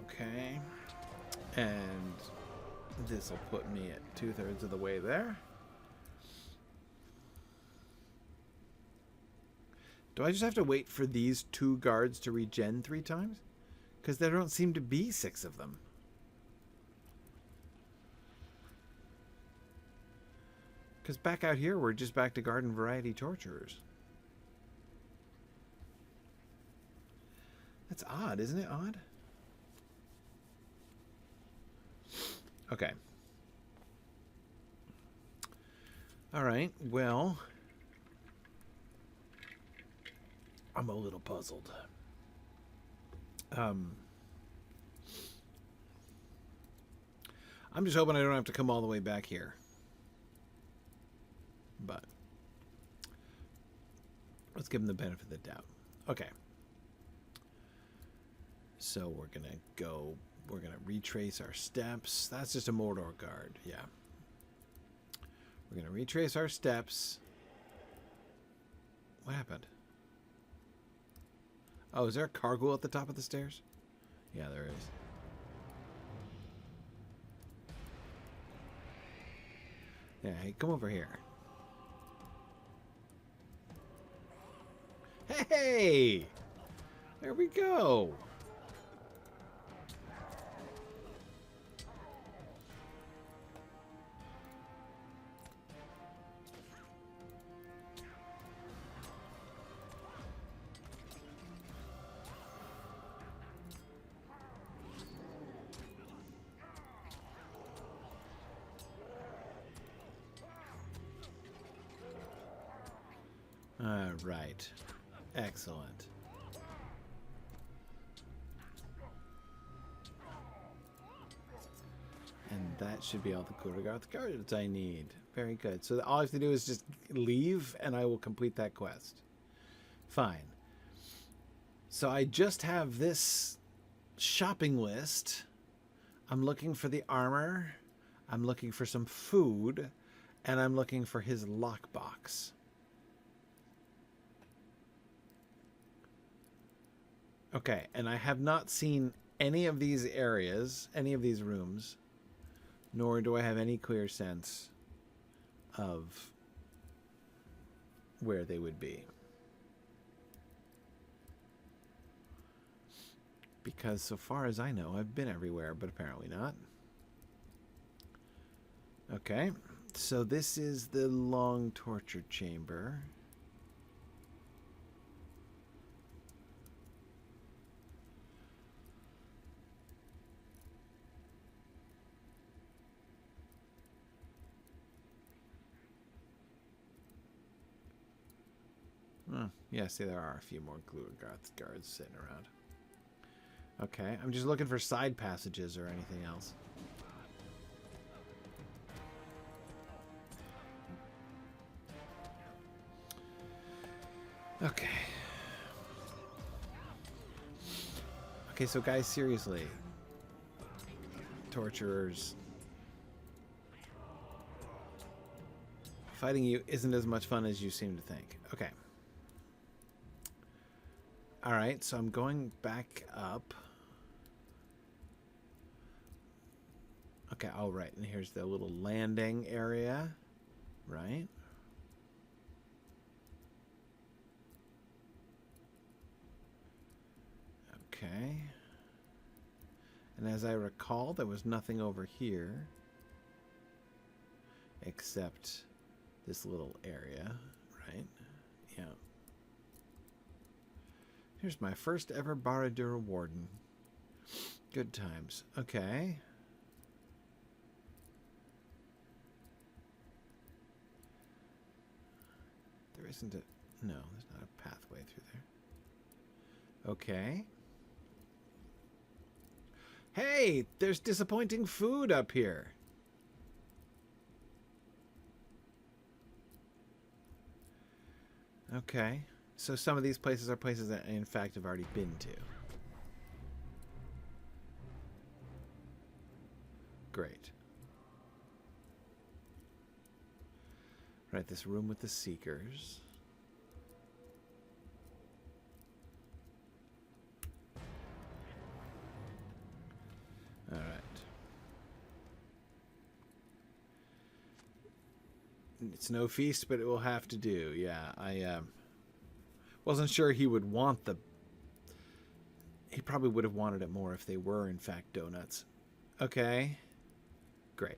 Okay. And this will put me at 2/3 of the way there. Do I just have to wait for these 2 guards to regen 3 times? Because there don't seem to be 6 of them. Because back out here, we're just back to garden variety torturers. That's odd, isn't it odd? Okay. All right, well... I'm a little puzzled. I'm just hoping I don't have to come all the way back here. But let's give him the benefit of the doubt. Okay. So we're going to go, we're going to retrace our steps. That's just a Mordor guard. Yeah. We're going to retrace our steps. What happened? Oh, is there a cargo at the top of the stairs? Yeah, there is. Yeah, hey, come over here. Hey! There we go. All right. Excellent. And that should be all the Lûghash guards I need. Very good. So all I have to do is just leave and I will complete that quest. Fine. So I just have this shopping list. I'm looking for the armor. I'm looking for some food. And I'm looking for his lockbox. Okay, and I have not seen any of these areas, any of these rooms, nor do I have any clear sense of where they would be. Because so far as I know, I've been everywhere, but apparently not. Okay, So this is the long torture chamber. Oh, yeah, see, there are a few more Lûghash guards sitting around. Okay, I'm just looking for side passages or anything else. Okay. Okay, so guys, seriously. Torturers. Fighting you isn't as much fun as you seem to think. Okay. Alright, so I'm going back up. Okay, all right, and here's the little landing area, right? Okay. And as I recall, there was nothing over here except this little area, right? Yeah. Here's my first ever Barad-dûr warden. Good times. Okay. There isn't a... No, there's not a pathway through there. Okay. Hey, there's disappointing food up here. Okay. So some of these places are places that I, in fact, have already been to. Great. Right, this room with the Seekers. All right. It's no feast, but it will have to do. Yeah, I wasn't sure he would want the... He probably would have wanted it more if they were, in fact, donuts. Okay. Great.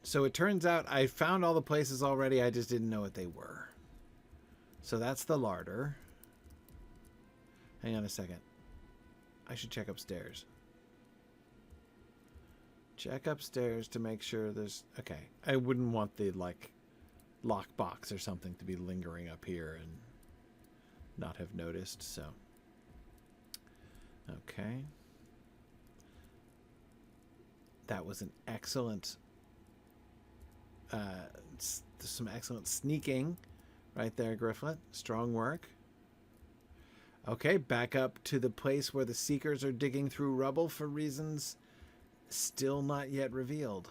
So it turns out I found all the places already, I just didn't know what they were. So that's the larder. Hang on a second. I should check upstairs. Check upstairs to make sure there's... Okay. I wouldn't want the, like, lockbox or something to be lingering up here and not have noticed, so... Okay. That was an excellent... some excellent sneaking right there, Gryfflet. Strong work. Okay, back up to the place where the Seekers are digging through rubble for reasons still not yet revealed.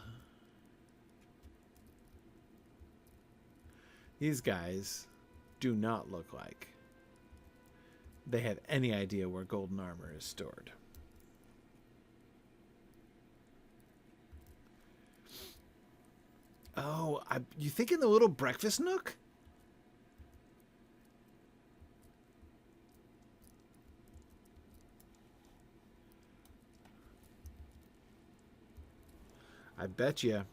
These guys do not look like they have any idea where golden armor is stored. Oh, you think in the little breakfast nook? I bet you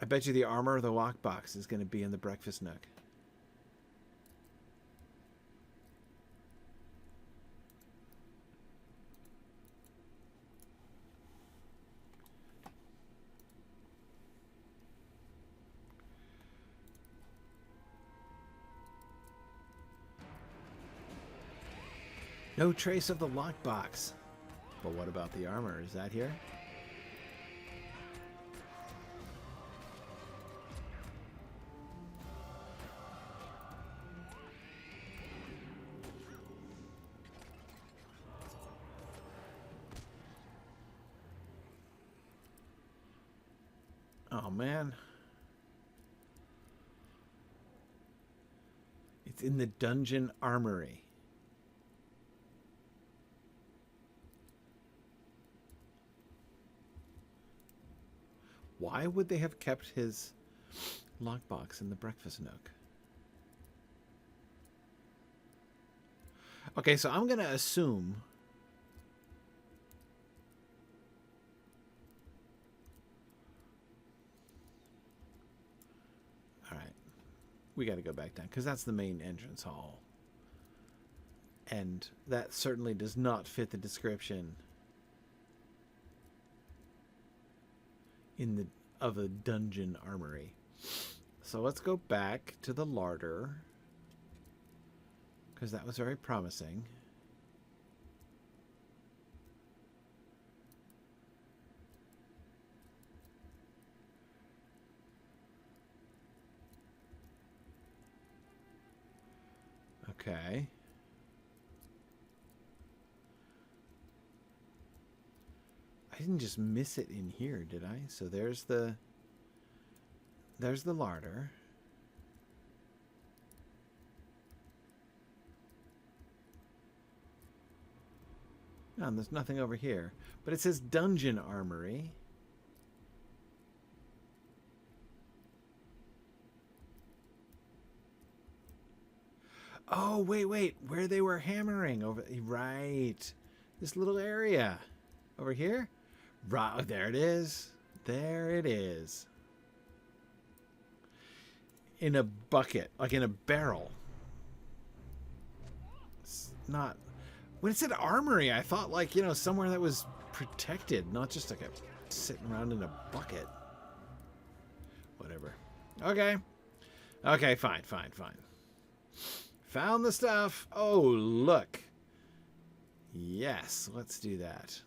the armor of the lockbox is going to be in the breakfast nook. No trace of the lockbox. But what about the armor? Is that here? Oh, man. It's in the dungeon armory. Why would they have kept his lockbox in the breakfast nook? Okay, so I'm going to assume we got to go back down because that's the main entrance hall. And that certainly does not fit the description of a dungeon armory. So let's go back to the larder because that was very promising. Okay. I didn't just miss it in here, did I? So there's the larder. No, and there's nothing over here. But it says dungeon armory. Oh, wait. Where they were hammering over. Right. This little area. Over here? Right. There it is. There it is. In a bucket. Like in a barrel. It's not... When it said armory, I thought like, you know, somewhere that was protected. Not just like a sitting around in a bucket. Whatever. Okay. Okay, fine. Found the stuff. Oh, look. Yes, let's do that.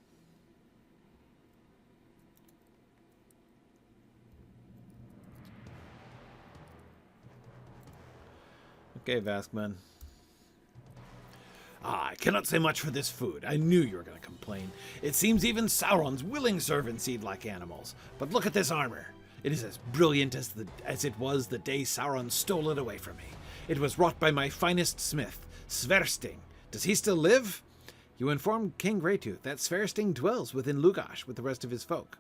Okay, Váskmun. I cannot say much for this food. I knew you were going to complain. It seems even Sauron's willing servants eat like animals. But look at this armor. It is as brilliant as it was the day Sauron stole it away from me. It was wrought by my finest smith, Sverresting. Does he still live? You informed King Greytooth that Sverresting dwells within Lûghash with the rest of his folk.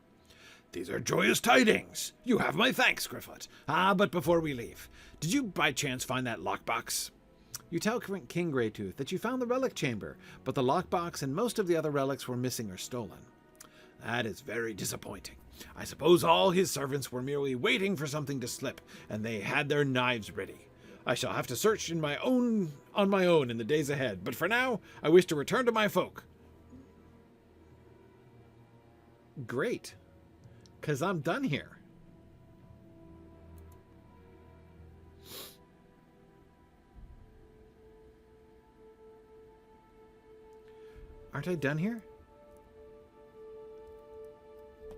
These are joyous tidings. You have my thanks, Gryfflet. But before we leave, did you by chance find that lockbox? You tell King Greytooth that you found the relic chamber, but the lockbox and most of the other relics were missing or stolen. That is very disappointing. I suppose all his servants were merely waiting for something to slip, and they had their knives ready. I shall have to search on my own in the days ahead, but for now, I wish to return to my folk. Great, because I'm done here. Aren't I done here?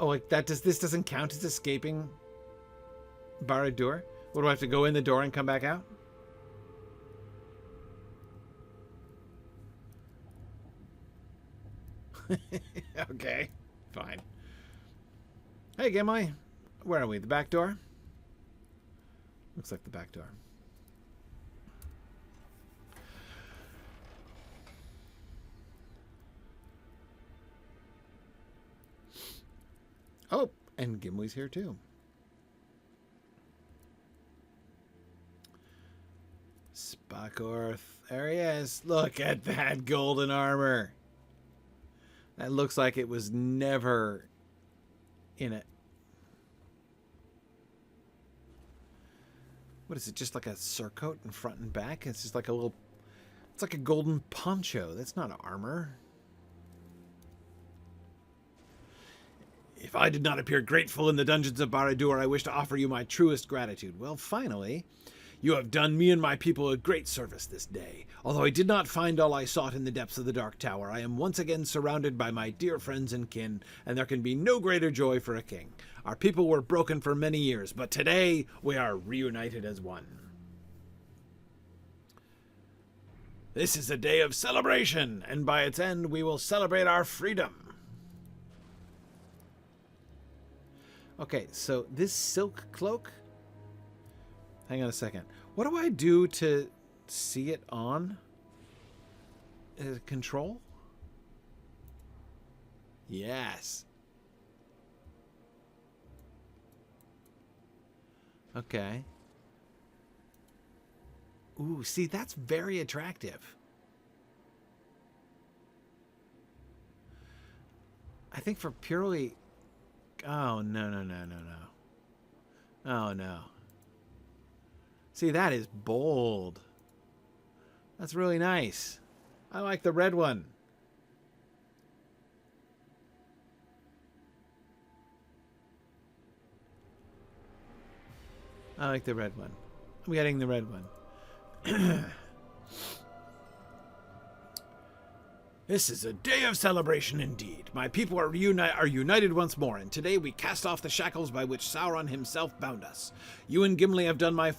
Oh, like that this doesn't count as escaping Barad-dûr? What, do I have to go in the door and come back out? Okay, fine. Hey, Gimli. Where are we? The back door? Looks like the back door. Oh, and Gimli's here too. Spakorth. There he is. Look at that golden armor. That looks like it was never in it. What is it? Just like a surcoat in front and back? It's just like a little... It's like a golden poncho. That's not armor. If I did not appear grateful in the dungeons of Barad-dûr, I wish to offer you my truest gratitude. Well, finally... You have done me and my people a great service this day. Although I did not find all I sought in the depths of the Dark Tower, I am once again surrounded by my dear friends and kin, and there can be no greater joy for a king. Our people were broken for many years, but today we are reunited as one. This is a day of celebration, and by its end we will celebrate our freedom. Okay, so this silk cloak... Hang on a second. What do I do to see it on? Control? Yes. Okay. Ooh, see, that's very attractive. I think for purely... Oh, no. Oh, no. See, that is bold. That's really nice. I like the red one. I like the red one. I'm getting the red one. This is a day of celebration indeed. My people are united once more, and today we cast off the shackles by which Sauron himself bound us. You and Gimli have done my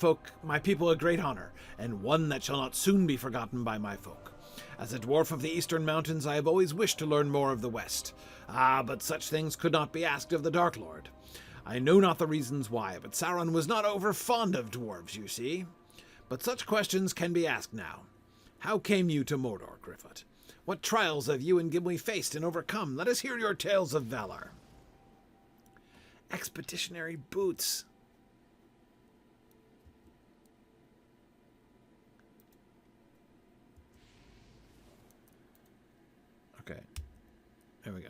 people a great honor, and one that shall not soon be forgotten by my folk. As a dwarf of the eastern mountains, I have always wished to learn more of the west. But such things could not be asked of the Dark Lord. I know not the reasons why, but Sauron was not over fond of dwarves, you see. But such questions can be asked now. How came you to Mordor, Gryfflet? What trials have you and Gimli faced and overcome? Let us hear your tales of valor. Expeditionary boots. Okay. There we go.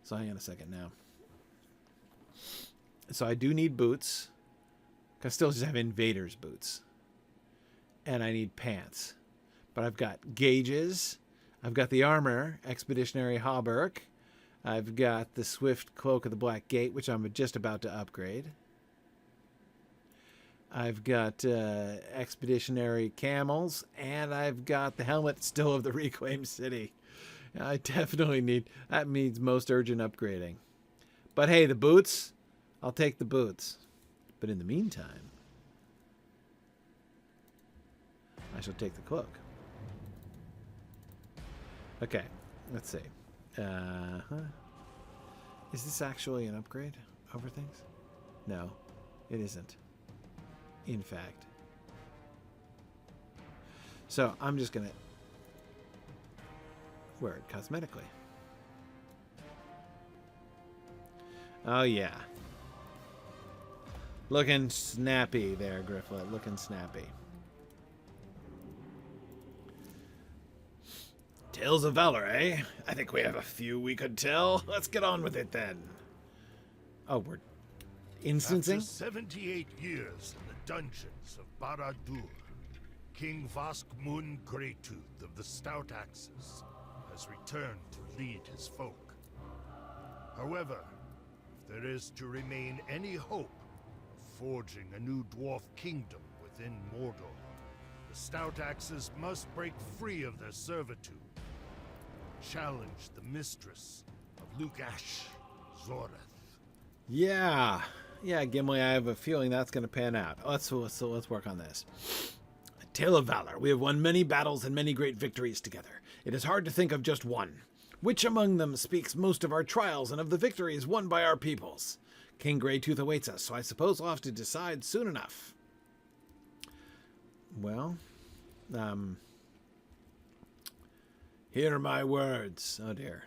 So hang on a second now. So I do need boots. I still just have invader's boots. And I need pants. But I've got gauges. I've got the armor, expeditionary hauberk. I've got the swift cloak of the Black Gate, which I'm just about to upgrade. I've got expeditionary camels, and I've got the helmet still of the reclaimed city. I definitely need, that means most urgent upgrading. But hey, the boots, I'll take the boots. But in the meantime, I shall take the cloak. Okay, let's see. Is this actually an upgrade over things? No, it isn't. In fact. So I'm just going to wear it cosmetically. Oh, yeah. Looking snappy there, Gryfflet. Looking snappy. Tales of valor, eh? I think we have a few we could tell. Let's get on with it then. Oh, we're instancing? After 78 years in the dungeons of Barad-dûr, King Váskmun Greytooth of the Stout-axes has returned to lead his folk. However, if there is to remain any hope of forging a new dwarf kingdom within Mordor, the Stout-axes must break free of their servitude. Challenge the mistress of Lûghash, Zoreth. Yeah. Yeah, Gimli, I have a feeling that's going to pan out. Let's work on this. A tale of valor. We have won many battles and many great victories together. It is hard to think of just one. Which among them speaks most of our trials and of the victories won by our peoples? King Greytooth awaits us, so I suppose we'll have to decide soon enough. Well, Hear my words. Oh dear.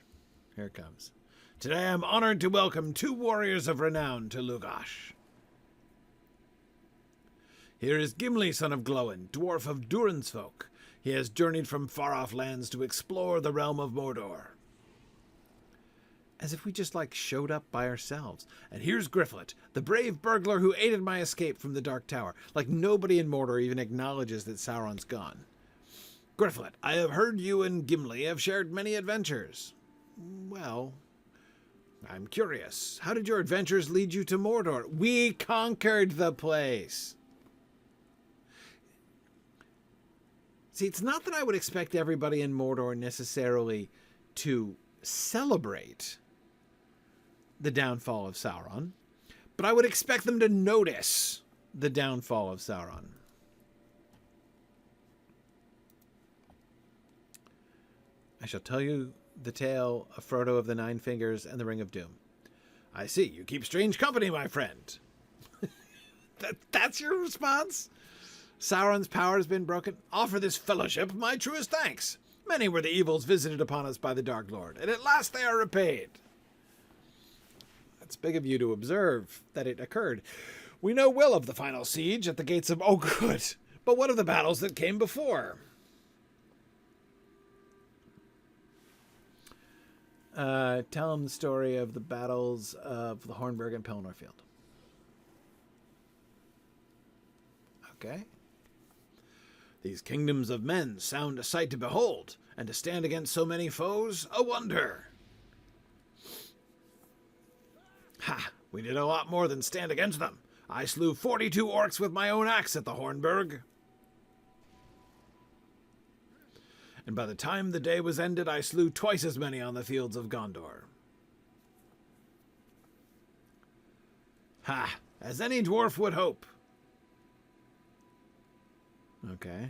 Here it comes. Today I am honored to welcome 2 warriors of renown to Lûghash. Here is Gimli, son of Glóin, dwarf of Durin's folk. He has journeyed from far-off lands to explore the realm of Mordor. As if we just, showed up by ourselves. And here's Gryfflet, the brave burglar who aided my escape from the Dark Tower. Like nobody in Mordor even acknowledges that Sauron's gone. Gryfflet, I have heard you and Gimli have shared many adventures. Well, I'm curious. How did your adventures lead you to Mordor? We conquered the place. See, it's not that I would expect everybody in Mordor necessarily to celebrate the downfall of Sauron, but I would expect them to notice the downfall of Sauron. I shall tell you the tale of Frodo of the Nine Fingers and the Ring of Doom. I see. You keep strange company, my friend. That's your response? Sauron's power has been broken. Offer this fellowship my truest thanks. Many were the evils visited upon us by the Dark Lord, and at last they are repaid. That's big of you to observe that it occurred. We know well of the final siege at the gates of... Oh, good. But what of the battles that came before? Tell him the story of the battles of the Hornburg and Pelennor Field. Okay. These kingdoms of men sound a sight to behold, and to stand against so many foes, a wonder. Ha! We did a lot more than stand against them. I slew 42 orcs with my own axe at the Hornburg. And by the time the day was ended, I slew twice as many on the fields of Gondor. Ha! As any dwarf would hope. Okay.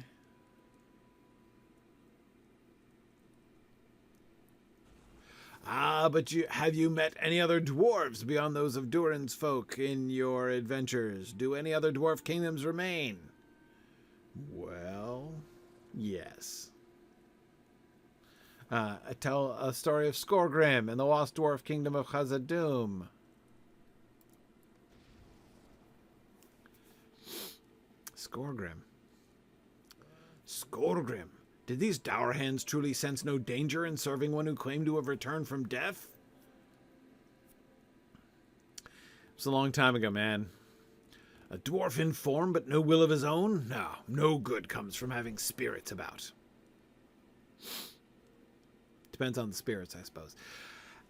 Ah, but have you met any other dwarves beyond those of Durin's folk in your adventures? Do any other dwarf kingdoms remain? Well, yes. I tell a story of Skorgrim and the lost dwarf kingdom of Khazad-dûm. Skorgrim. Skorgrim. Did these dour hands truly sense no danger in serving one who claimed to have returned from death? It was a long time ago, man. A dwarf in form but no will of his own? No good comes from having spirits about. Depends on the spirits, I suppose.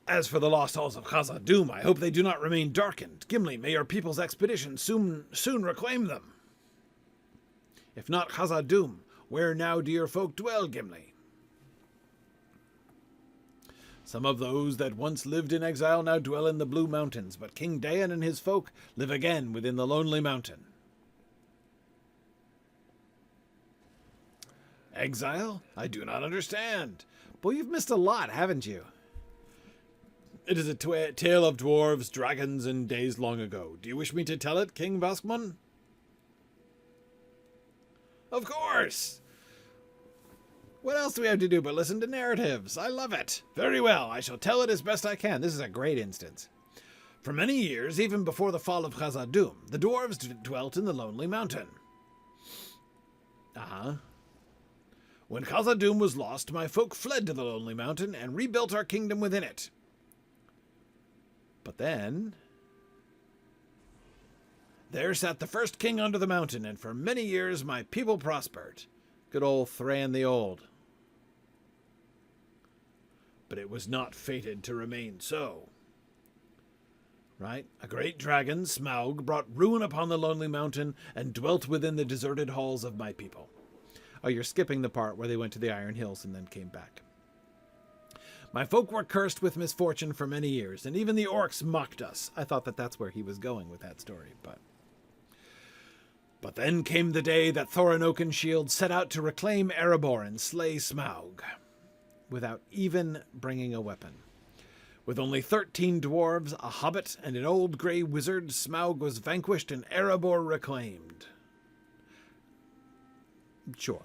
As for the lost halls of Khazad-dûm, I hope they do not remain darkened. Gimli, may your people's expedition soon reclaim them. If not Khazad-dûm, where now do your folk dwell, Gimli? Some of those that once lived in exile now dwell in the Blue Mountains, but King Dain and his folk live again within the Lonely Mountain. Exile? I do not understand. Boy, you've missed a lot, haven't you? It is a tale of dwarves, dragons, and days long ago. Do you wish me to tell it, King Váskmun? Of course! What else do we have to do but listen to narratives? I love it. Very well, I shall tell it as best I can. This is a great instance. For many years, even before the fall of Khazad-dûm, the dwarves dwelt in the Lonely Mountain. When Khazad-dûm was lost, my folk fled to the Lonely Mountain and rebuilt our kingdom within it. But then there sat the first king under the mountain, and for many years my people prospered. Good old Thran the Old. But it was not fated to remain so. Right? A great dragon, Smaug, brought ruin upon the Lonely Mountain and dwelt within the deserted halls of my people. Oh, you're skipping the part where they went to the Iron Hills and then came back. My folk were cursed with misfortune for many years, and even the orcs mocked us. I thought that that's where he was going with that story, But then came the day that Thorin Oakenshield set out to reclaim Erebor and slay Smaug, without even bringing a weapon. With only 13 dwarves, a hobbit, and an old grey wizard, Smaug was vanquished and Erebor reclaimed. Sure.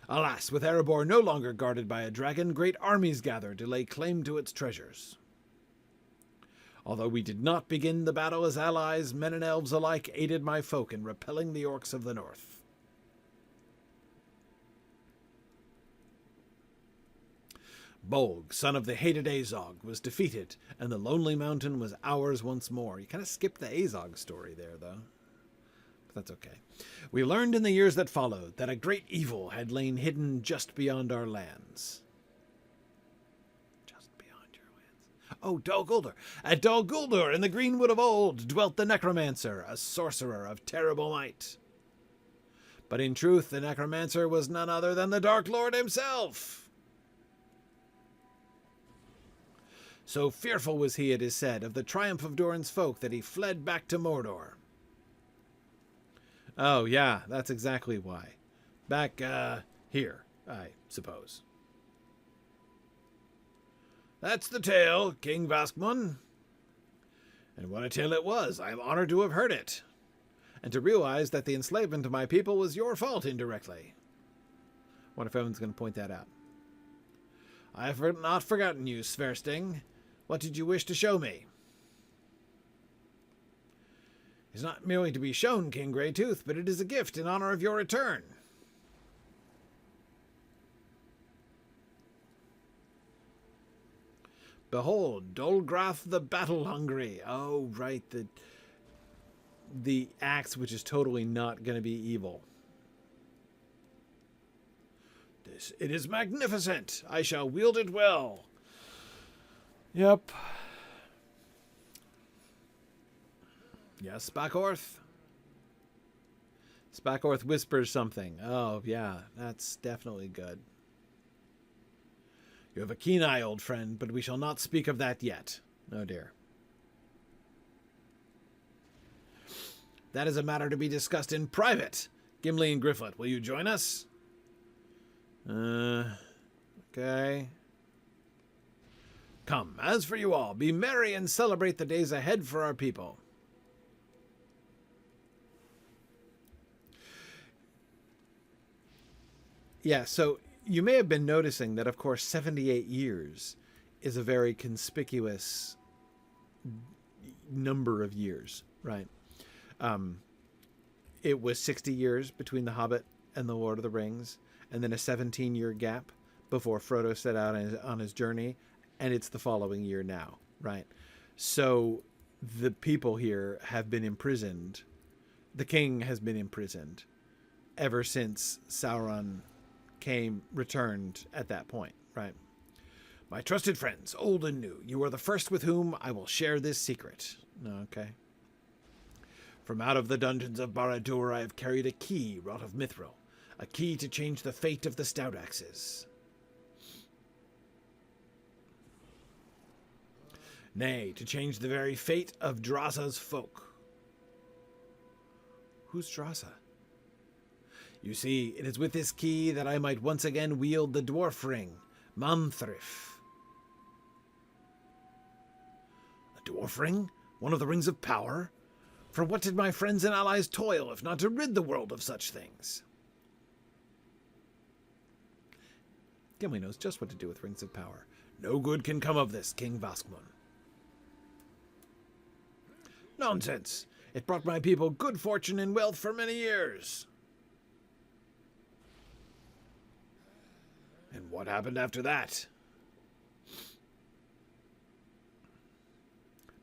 Alas, with Erebor no longer guarded by a dragon, great armies gathered to lay claim to its treasures. Although we did not begin the battle as allies, men and elves alike aided my folk in repelling the orcs of the north. Bolg, son of the hated Azog, was defeated, and the Lonely Mountain was ours once more. You kind of skipped the Azog story there, though. But that's okay. We learned in the years that followed that a great evil had lain hidden just beyond our lands. Just beyond your lands. Oh, Dol Guldur. At Dol Guldur, in the greenwood of old, dwelt the necromancer, a sorcerer of terrible might. But in truth, the necromancer was none other than the Dark Lord himself. So fearful was he, it is said, of the triumph of Durin's folk that he fled back to Mordor. Oh, yeah, that's exactly why. Back, here, I suppose. That's the tale, King Váskmun. And what a tale it was. I am honored to have heard it. And to realize that the enslavement of my people was your fault indirectly. What if everyone's going to point that out? I have not forgotten you, Sverresting. What did you wish to show me? It is not merely to be shown, King Greytooth, but it is a gift in honor of your return. Behold, Dolgrath the battle-hungry. Oh, right, the axe, which is totally not going to be evil. It is magnificent. I shall wield it well. Yep. Yes, Spakorth? Spakorth whispers something. Oh, yeah, that's definitely good. You have a keen eye, old friend, but we shall not speak of that yet. Oh, dear. That is a matter to be discussed in private. Gimli and Gryfflet, will you join us? Okay. Come, as for you all, be merry and celebrate the days ahead for our people. Yeah, so you may have been noticing that, of course, 78 years is a very conspicuous number of years, right? It was 60 years between The Hobbit and The Lord of the Rings, and then a 17-year gap before Frodo set out on his journey, and it's the following year now, right? So the people here have been imprisoned. The king has been imprisoned ever since Sauron returned at that point, right? My trusted friends, old and new, you are the first with whom I will share this secret. Okay. From out of the dungeons of Barad-dûr I have carried a key wrought of mithril, a key to change the fate of the Stout-axes. Nay, to change the very fate of Drasa's folk. Who's Drasa? You see, it is with this key that I might once again wield the Dwarf-ring, Manthrif. A Dwarf-ring? One of the rings of power? For what did my friends and allies toil, if not to rid the world of such things? Gimli knows just what to do with rings of power. No good can come of this, King Váskmun. Nonsense! It brought my people good fortune and wealth for many years. And what happened after that?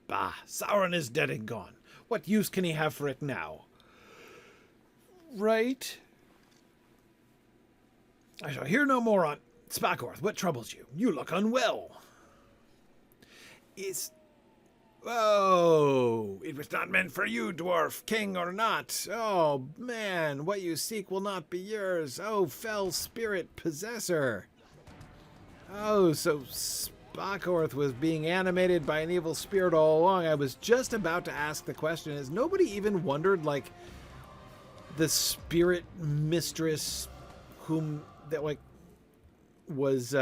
Bah, Sauron is dead and gone. What use can he have for it now? Right? I shall hear no more on... Spakorth, what troubles you? You look unwell. Oh, it was not meant for you, dwarf, king or not. Oh, man, what you seek will not be yours. Oh, fell spirit possessor. Oh, so Spakorth was being animated by an evil spirit all along. I was just about to ask the question, has nobody even wondered, like, the spirit mistress whom, that, like, was,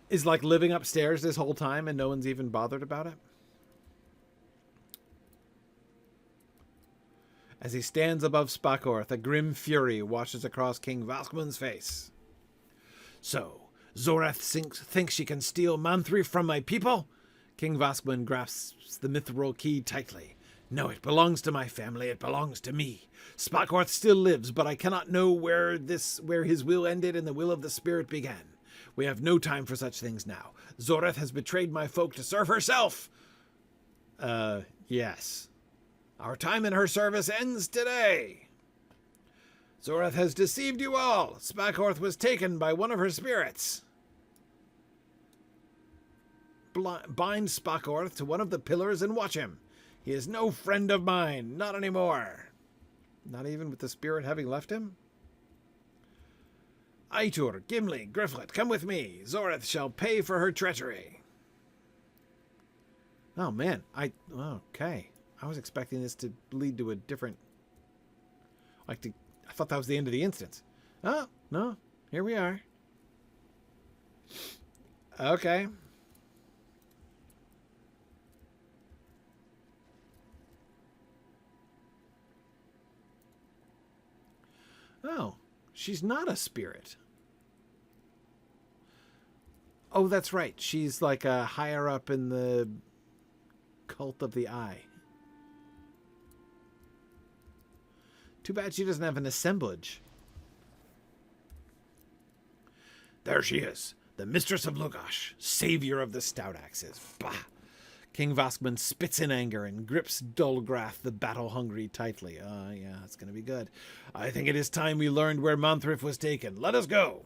is like living upstairs this whole time and no one's even bothered about it? As he stands above Spakorth, a grim fury washes across King Váskmun's face. So, Zoreth thinks she can steal Manthrif from my people? King Váskmun grasps the mithril key tightly. No, it belongs to my family, it belongs to me. Spakorth still lives, but I cannot know where his will ended and the will of the spirit began. We have no time for such things now. Zoreth has betrayed my folk to serve herself. Yes. Our time in her service ends today. Zoreth has deceived you all. Spakorth was taken by one of her spirits. Bind Spakorth to one of the pillars and watch him. He is no friend of mine, not anymore. Not even with the spirit having left him? Eitur, Gimli, Gryfflet, come with me. Zoreth shall pay for her treachery. Oh, man. Okay. I was expecting this to lead to a different... I thought that was the end of the instance. Oh, no. Here we are. Okay. Oh, she's not a spirit. Oh, that's right. She's like a higher up in the cult of the eye. Too bad she doesn't have an assemblage. There she is, the mistress of Lûghash, savior of the Stout-axes. Bah! King Váskmun spits in anger and grips Dolgrath the battle-hungry tightly. Yeah, it's going to be good. I think it is time we learned where Manthriff was taken. Let us go.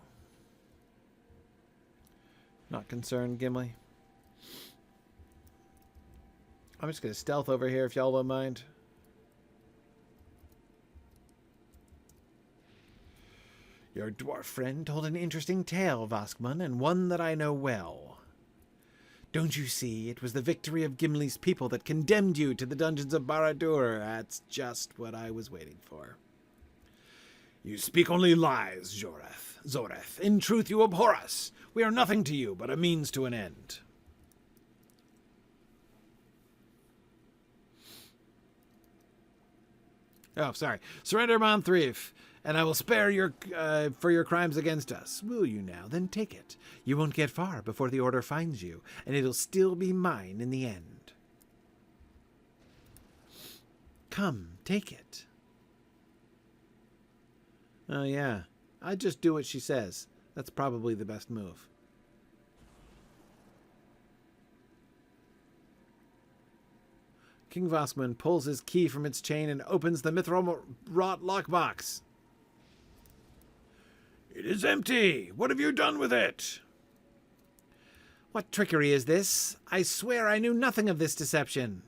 Not concerned, Gimli. I'm just going to stealth over here if y'all don't mind. Your dwarf friend told an interesting tale, Váskmun, and one that I know well. Don't you see, it was the victory of Gimli's people that condemned you to the dungeons of Barad-dûr. That's just what I was waiting for. You speak only lies, Zoreth. In truth, you abhor us. We are nothing to you but a means to an end. Oh, sorry. Surrender Manthriff, and I will spare your for your crimes against us. Will you now? Then take it. You won't get far before the order finds you, and it'll still be mine in the end. Come, take it. Oh, yeah. I'd just do what she says. That's probably the best move. King Váskmun pulls his key from its chain and opens the mithril-wrought lockbox. It is empty. What have you done with it? What trickery is this? I swear I knew nothing of this deception.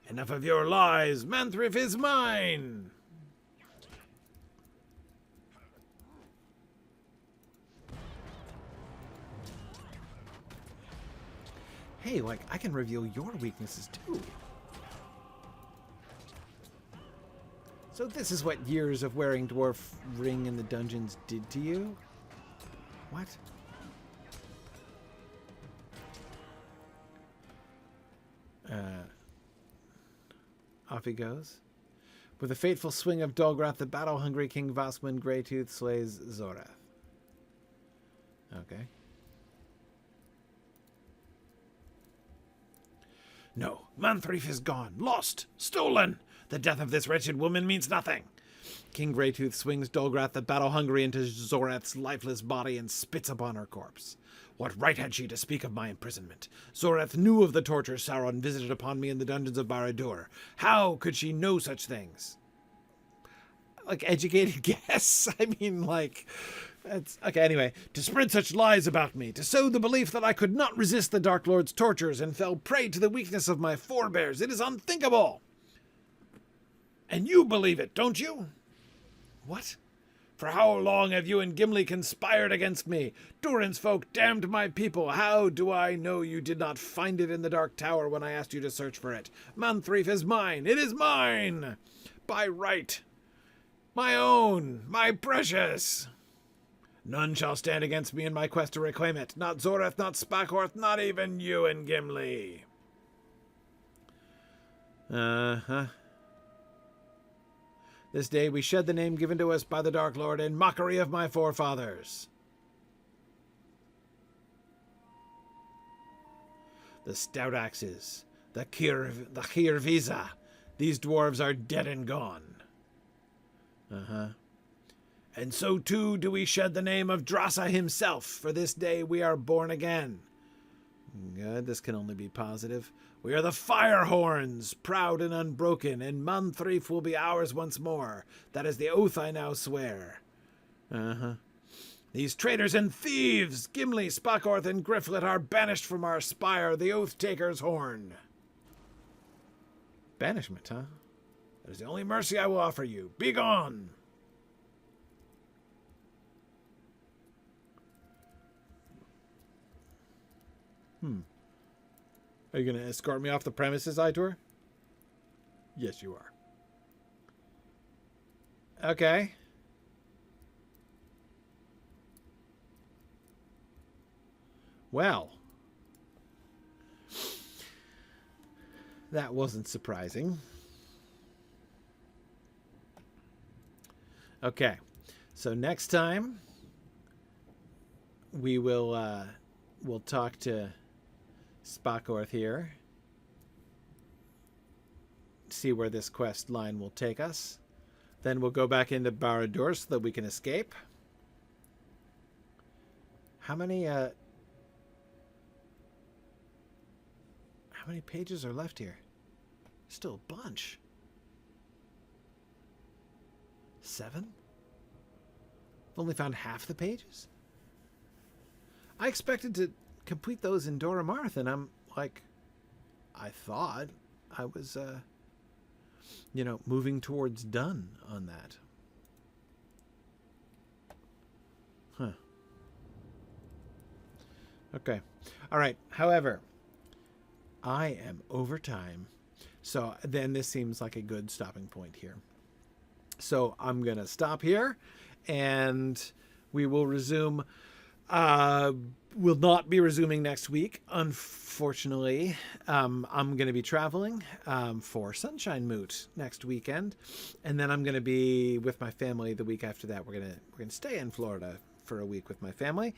Enough of your lies. Manthriff is mine. Hey, like, I can reveal your weaknesses too. So this is what years of wearing Dwarf-ring in the dungeons did to you? What? Off he goes. With a fateful swing of Dolgrath, the battle-hungry King Váskmun Greytooth slays Zoreth. Okay. No, Manthriff is gone, lost, stolen. The death of this wretched woman means nothing. King Greytooth swings Dolgrath the battle-hungry into Zoreth's lifeless body and spits upon her corpse. What right had she to speak of my imprisonment? Zoreth knew of the tortures Sauron visited upon me in the dungeons of Barad-dûr. How could she know such things? Like, educated guess? I mean, like... Okay, anyway, to spread such lies about me, to sow the belief that I could not resist the Dark Lord's tortures and fell prey to the weakness of my forebears, it is unthinkable! And you believe it, don't you? What? For how long have you and Gimli conspired against me? Durin's folk damned my people. How do I know you did not find it in the Dark Tower when I asked you to search for it? Manthriff is mine. It is mine! By right. My own. My precious. None shall stand against me in my quest to reclaim it. Not Zoreth, not Spakorth, not even you and Gimli. Uh-huh. This day we shed the name given to us by the Dark Lord in mockery of my forefathers. The Stout-axes, the Kirviza, these dwarves are dead and gone. Uh-huh. And so too do we shed the name of Drassa himself, for this day we are born again. Good, this can only be positive. We are the Firehorns, proud and unbroken, and Manthriff will be ours once more. That is the oath I now swear. Uh-huh. These traitors and thieves, Gimli, Spakorth, and Gryfflet, are banished from our spire, the Oath-taker's horn. Banishment, huh? That is the only mercy I will offer you. Be gone! Are you going to escort me off the premises, Eitor? Yes, you are. Okay. Well. That wasn't surprising. Okay. So next time we will we'll talk to Spakorth here. See where this quest line will take us. Then we'll go back into Barad-dûr so that we can escape. How many How many pages are left here? Still a bunch. 7? I've only found half the pages. I expected to complete those in Dora Marth, and I'm like, I thought I was, moving towards done on that. Huh. Okay. All right. However, I am over time. So then this seems like a good stopping point here. So I'm going to stop here, and we will resume. Will not be resuming next week, unfortunately. I'm going to be traveling for Sunshine Moot next weekend, and then I'm going to be with my family the week after that. We're gonna stay in Florida for a week with my family.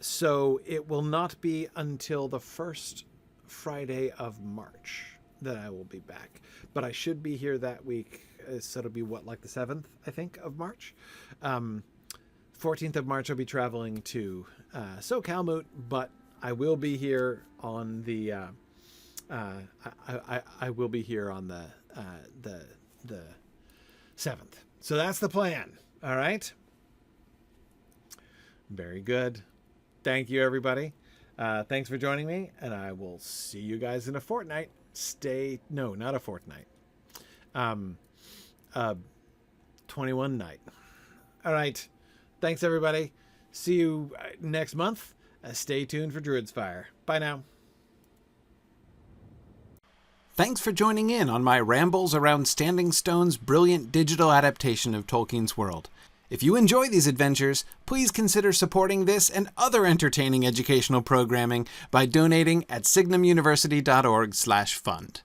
So it will not be until the first Friday of March that I will be back, but I should be here that week. So it'll be like the 7th, I think, of March. 14th of March, I'll be traveling to SoCal Moot, but I will be here on the I will be here on the 7th. So that's the plan. All right. Very good. Thank you, everybody. Thanks for joining me, and I will see you guys in a fortnight. No, not a fortnight. 21 night. All right. Thanks, everybody. See you next month. Stay tuned for Druid's Fire. Bye now. Thanks for joining in on my rambles around Standing Stone's brilliant digital adaptation of Tolkien's world. If you enjoy these adventures, please consider supporting this and other entertaining educational programming by donating at signumuniversity.org/fund.